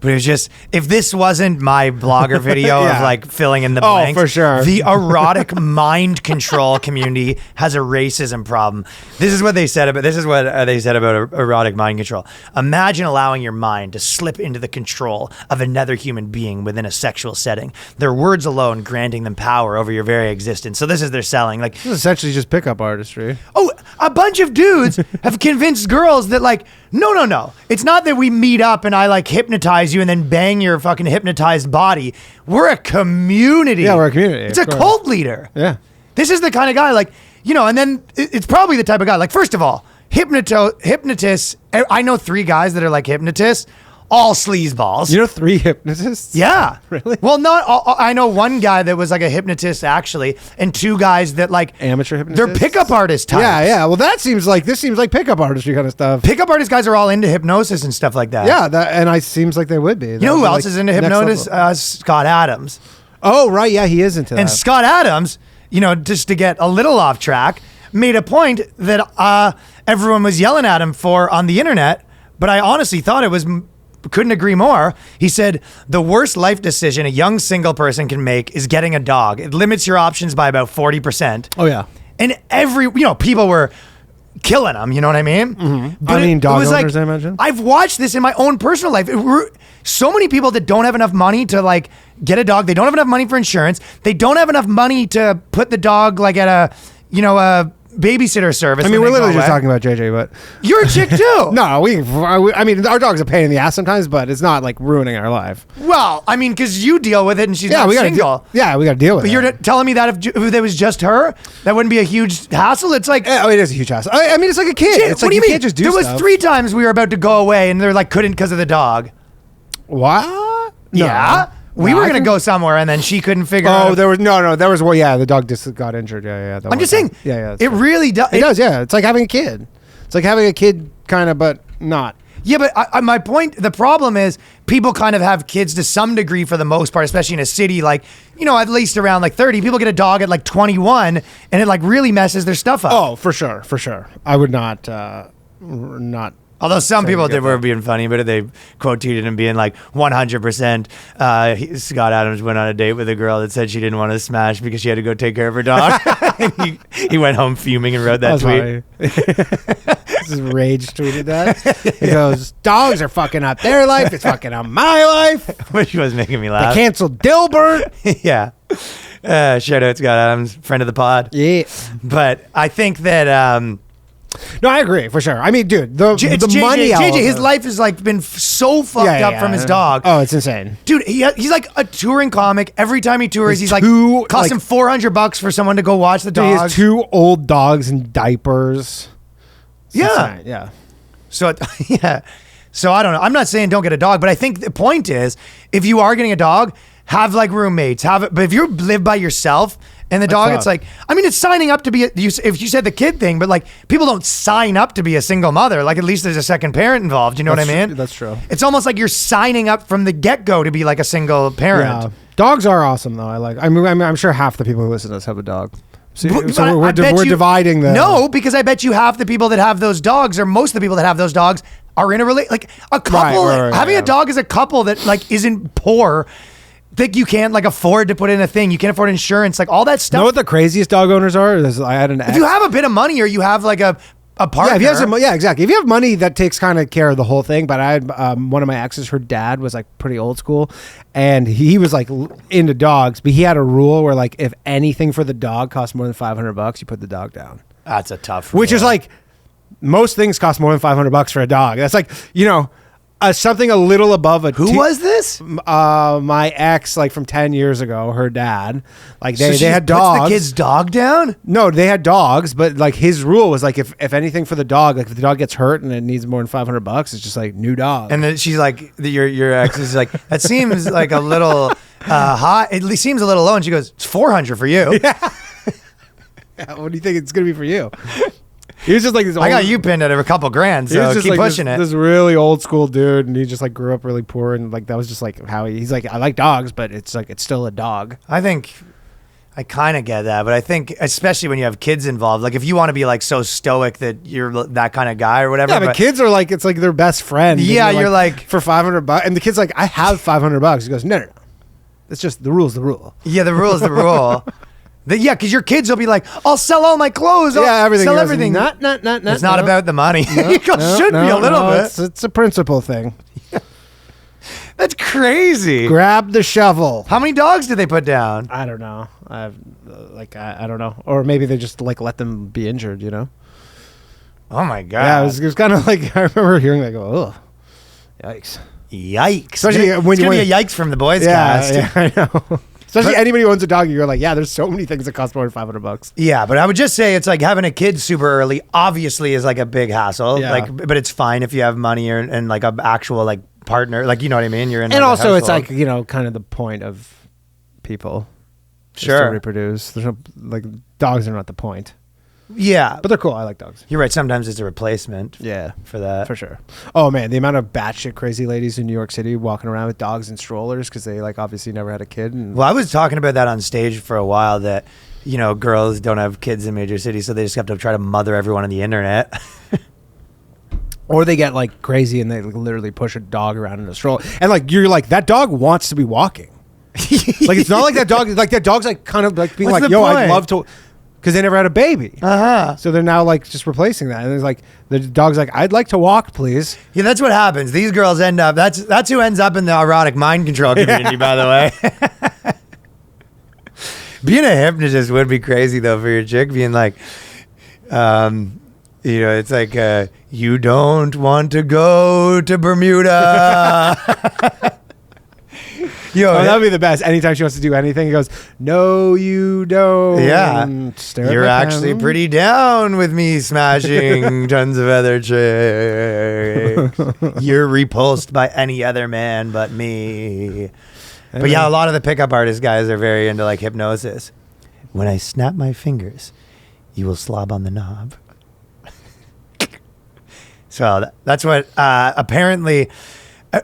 But it was just, if this wasn't my blogger video of like filling in the blanks, for sure. The erotic mind control community has a racism problem. This is what they said about erotic mind control. Imagine allowing your mind to slip into the control of another human being within a sexual setting. Their words alone granting them power over your very existence. So this is their selling. Like, this is essentially just pickup artistry. Oh, a bunch of dudes have convinced girls that like, no. It's not that we meet up and I like hypnotize hypnotize you and then bang your fucking hypnotized body. We're a community. Yeah, we're a community. It's a of course. cult leader. Yeah. This is the kind of guy, like, and then it's probably the type of guy, like, first of all, hypnotists. I know 3 guys that are like hypnotists, all sleazeballs. You know 3 hypnotists? Yeah. Really? Well, not all, I know one guy that was like a hypnotist actually, and 2 guys that like Amateur hypnotists? They're pickup artist types. Yeah. Well, this seems like pickup artistry kind of stuff. Pickup artist guys are all into hypnosis and stuff like that. Yeah, and it seems like they would be. You know who else is into hypnosis? Scott Adams. Oh, right. Yeah, he is into that. And Scott Adams, just to get a little off track, made a point that everyone was yelling at him for on the internet, but I honestly thought it was... Couldn't agree more. He said, the worst life decision a young single person can make is getting a dog. It limits your options by about 40%. Oh, yeah. And people were killing him, you know what I mean? Mm-hmm. But dog owners, I imagine. I've watched this in my own personal life. So many people that don't have enough money to like get a dog. They don't have enough money for insurance. They don't have enough money to put the dog like at a babysitter service. I mean, we're literally just talking about JJ, but you're a chick too. No, I mean, our dog's a pain in the ass sometimes, but it's not like ruining our life. Well, I mean, because you deal with it and she's not single. we got to deal with it. But you're telling me that if it was just her, that wouldn't be a huge hassle? It's like... it is a huge hassle. I mean, it's like a kid. It's what like do you mean? Can't just do there stuff. was 3 times we were about to go away and they're like, couldn't because of the dog. What? Yeah. We were going to go somewhere and then she couldn't figure out. Oh, there was the dog just got injured. Yeah. I'm just saying. Yeah. It really does. It does, yeah. It's like having a kid. It's like having a kid kind of, but not. Yeah, but my point, the problem is people kind of have kids to some degree for the most part, especially in a city like, at least around like 30. People get a dog at like 21 and it like really messes their stuff up. Oh, for sure. I would not. Although some people were being funny, but they quote tweeted him being like 100%. Scott Adams went on a date with a girl that said she didn't want to smash because she had to go take care of her dog. And he went home fuming and wrote that tweet. This is Rage tweeted that. He goes, dogs are fucking up their life. It's fucking up my life. Which was making me laugh. They canceled Dilbert. Yeah. Shout out Scott Adams, friend of the pod. Yeah. But I think that... No, I agree for sure. I mean, dude, the money. JJ, his life has like been so fucked up from his dog. Oh, it's insane, dude. He's like a touring comic. Every time he tours, he's like cost him $400 for someone to go watch the dog. He has 2 old dogs in diapers. It's yeah, insane. Yeah. So yeah, so I don't know. I'm not saying don't get a dog, but I think the point is, if you are getting a dog, have like roommates. But if you live by yourself. And the dog, it's like, I mean, it's signing up to be, if you said the kid thing, but like people don't sign up to be a single mother. Like at least there's a second parent involved. You know what I mean? That's true. It's almost like you're signing up from the get-go to be like a single parent. Yeah. Dogs are awesome though. I'm sure half the people who listen to us have a dog. So we're dividing them. No, because I bet you half the people that have those dogs, or most of the people that have those dogs, are in a like a couple. Having a dog as a couple that like isn't poor. Think you can't like afford to put in a thing. You can't afford insurance, like all that stuff. You know what the craziest dog owners are? I had an ex. If you have a bit of money or you have like a partner. Yeah, if you have exactly. If you have money, that takes kind of care of the whole thing. But I had one of my exes, her dad was like pretty old school, and he was like into dogs, but he had a rule where like if anything for the dog costs more than $500, you put the dog down. That's a tough rule. Which is like most things cost more than $500 for a dog. That's like something a little above a. Who was this? My ex, like from 10 years ago. Her dad, like they had puts dogs. The kid's dog down? No, they had dogs, but like his rule was like if anything for the dog, like if the dog gets hurt and it needs more than $500, it's just like new dog. And then she's like, your ex is like, that seems like a little high. It seems a little low. And she goes, it's $400 for you. Yeah. What do you think it's gonna be for you? He was just like this. I got you pinned at a couple grand, so keep pushing it. This really old school dude, and he just like grew up really poor, and like that was just like how he's like, I like dogs, but it's like it's still a dog. I think I kind of get that, but I think especially when you have kids involved, like if you want to be like so stoic that you're that kind of guy or whatever. Yeah, but kids are like it's like their best friend. Yeah, you're like for $500, and the kid's like, I have $500. He goes, no. It's just the rule's the rule. Yeah, the rule is the rule. Yeah, because your kids will be like, I'll sell all my clothes. Everything. Sell everything. Not. It's not about the money. It should be a little bit. It's a principle thing. That's crazy. Grab the shovel. How many dogs did they put down? I don't know. I don't know. Or maybe they just like let them be injured, Oh my God. Yeah, it was kind of like, I remember hearing that go, ugh. Yikes. Yikes. Especially it's when gonna you be a yikes from the boys Yeah, cast. yeah, I know. Especially anybody who owns a dog, you're like, yeah, there's so many things that cost more than $500. Yeah, but I would just say it's like having a kid super early obviously is like a big hassle. Yeah. Like, but it's fine if you have money and like an actual like partner. Like, you know what I mean? You're in. And like, a also, it's household. like, you know, kind of the point of people. is to Sure. reproduce. There's no, like, dogs are not the point. Yeah, But they're cool. I like dogs. you're right. Sometimes it's a replacement. Yeah. For that. For sure. Oh, man. The amount of batshit crazy ladies in New York City walking around with dogs and strollers because they, like, obviously never had a kid. And Well, I was talking about that on stage for a while that, you know, girls don't have kids in major cities, so they just have to try to mother everyone on the internet. Or they get, like, crazy and they like, literally push a dog around in a stroller. And, like, you're like, that dog wants to be walking. Like, it's not like that dog, like, that dog's, like, kind of, like, being What's like, the yo, point? I'd love to, because they never had a baby. Uh-huh. So they're now, like, just replacing that. And it's like, the dog's like, I'd like to walk, please. Yeah, that's what happens. These girls end up, that's who ends up in the erotic mind control community, by the way. Being a hypnotist would be crazy, though, for your chick, being like, you know, it's like, you don't want to go to Bermuda. Yo, Oh, that would be the best. Anytime she wants to do anything, he goes, no, you don't. yeah, Stare at you're my actually pen. pretty down with me smashing tons of other chicks. You're repulsed by any other man but me. But yeah, a lot of the pickup artist guys are very into like hypnosis. When I snap my fingers, you will slob on the knob. So that's what apparently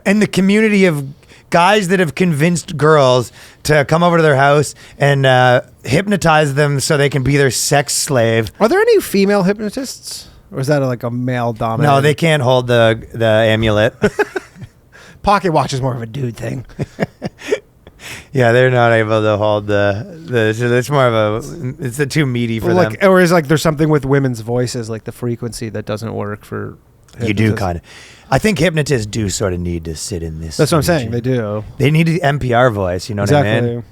in the community of guys that have convinced girls to come over to their house and hypnotize them so they can be their sex slave. Are there any female hypnotists? Or is that like a male dominant? No, they can't hold the amulet. Pocket watch is more of a dude thing. Yeah, they're not able to hold the. So it's more of a. It's too meaty for them. Or is like there's something with women's voices, like the frequency that doesn't work for. You do hypnotists. kind of. I think hypnotists do sort of need to sit in this. That's what I'm saying. region. They do. They need the NPR voice. You know what I Exactly.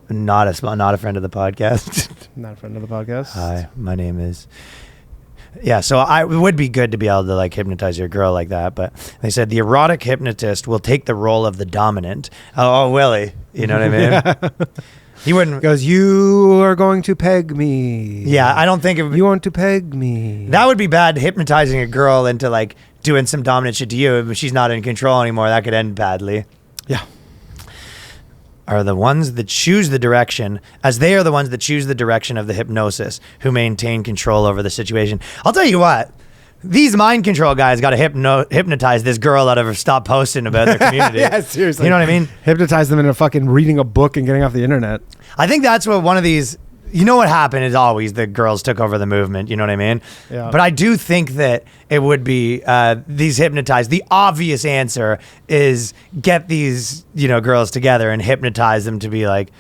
mean? Not a friend of the podcast. Not a friend of the podcast. Hi, my name is. Yeah, so it would be good to be able to like hypnotize your girl like that, but they said the erotic hypnotist will take the role of the dominant. Oh, Willie, you know what I mean? Yeah. He wouldn't. He goes, you are going to peg me. Yeah, I don't think it would. You want to peg me. That would be bad, hypnotizing a girl into like doing some dominant shit to you. If she's not in control anymore, that could end badly. Yeah. Are the ones that choose the direction, as they are the ones that choose the direction of the hypnosis, who maintain control over the situation. I'll tell you what, these mind control guys got to hypnotize this girl out of her stop posting about their community. Yeah, seriously. You know what I mean? Hypnotize them into fucking reading a book and getting off the internet. I think that's what one of these. You know what happened is always the girls took over the movement. You know what I mean? Yeah. But I do think that it would be these hypnotized. The obvious answer is get these girls together and hypnotize them to be like,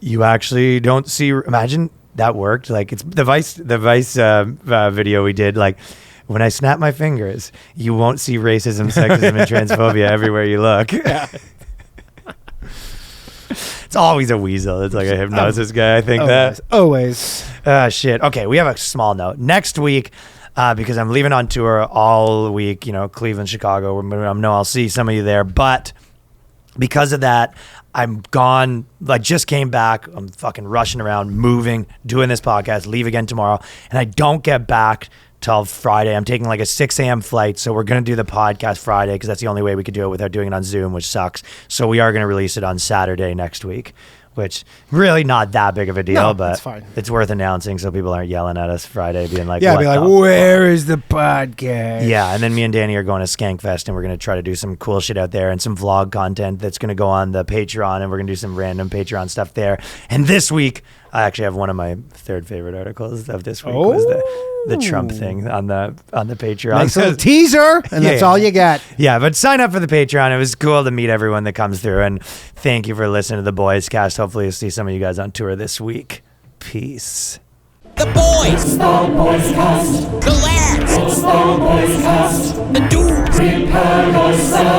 you actually don't see. Imagine that worked. Like it's the Vice video we did. Like when I snap my fingers, you won't see racism, sexism, and transphobia everywhere you look. Yeah. It's always a weasel. It's like a hypnosis guy. I think Always. Shit. Okay, we have a small note. Next week, because I'm leaving on tour all week, Cleveland, Chicago. I'll see some of you there. But because of that, I'm gone. I just came back. I'm fucking rushing around, moving, doing this podcast, leave again tomorrow. And I don't get back till Friday. I'm taking like a 6 a.m. flight. So we're going to do the podcast Friday because that's the only way we could do it without doing it on Zoom, which sucks. So we are going to release it on Saturday next week, which really not that big of a deal, No, but it's fine. It's worth announcing so people aren't yelling at us Friday being like, Yeah, what be like, the where is the podcast? Yeah, and then me and Danny are going to Skankfest, and we're going to try to do some cool shit out there and some vlog content that's going to go on the Patreon, and we're going to do some random Patreon stuff there. And this week, I actually have one of my third favorite articles of this week was the Trump thing on the Patreon. Nice little teaser, and that's all you got. Yeah, but sign up for the Patreon. It was cool to meet everyone that comes through, and thank you for listening to the Boys Cast. Hopefully, you'll see some of you guys on tour this week. Peace. The boys. It's the BOYSCAST. The lads. It's the BOYSCAST. The dudes. Prepare yourself.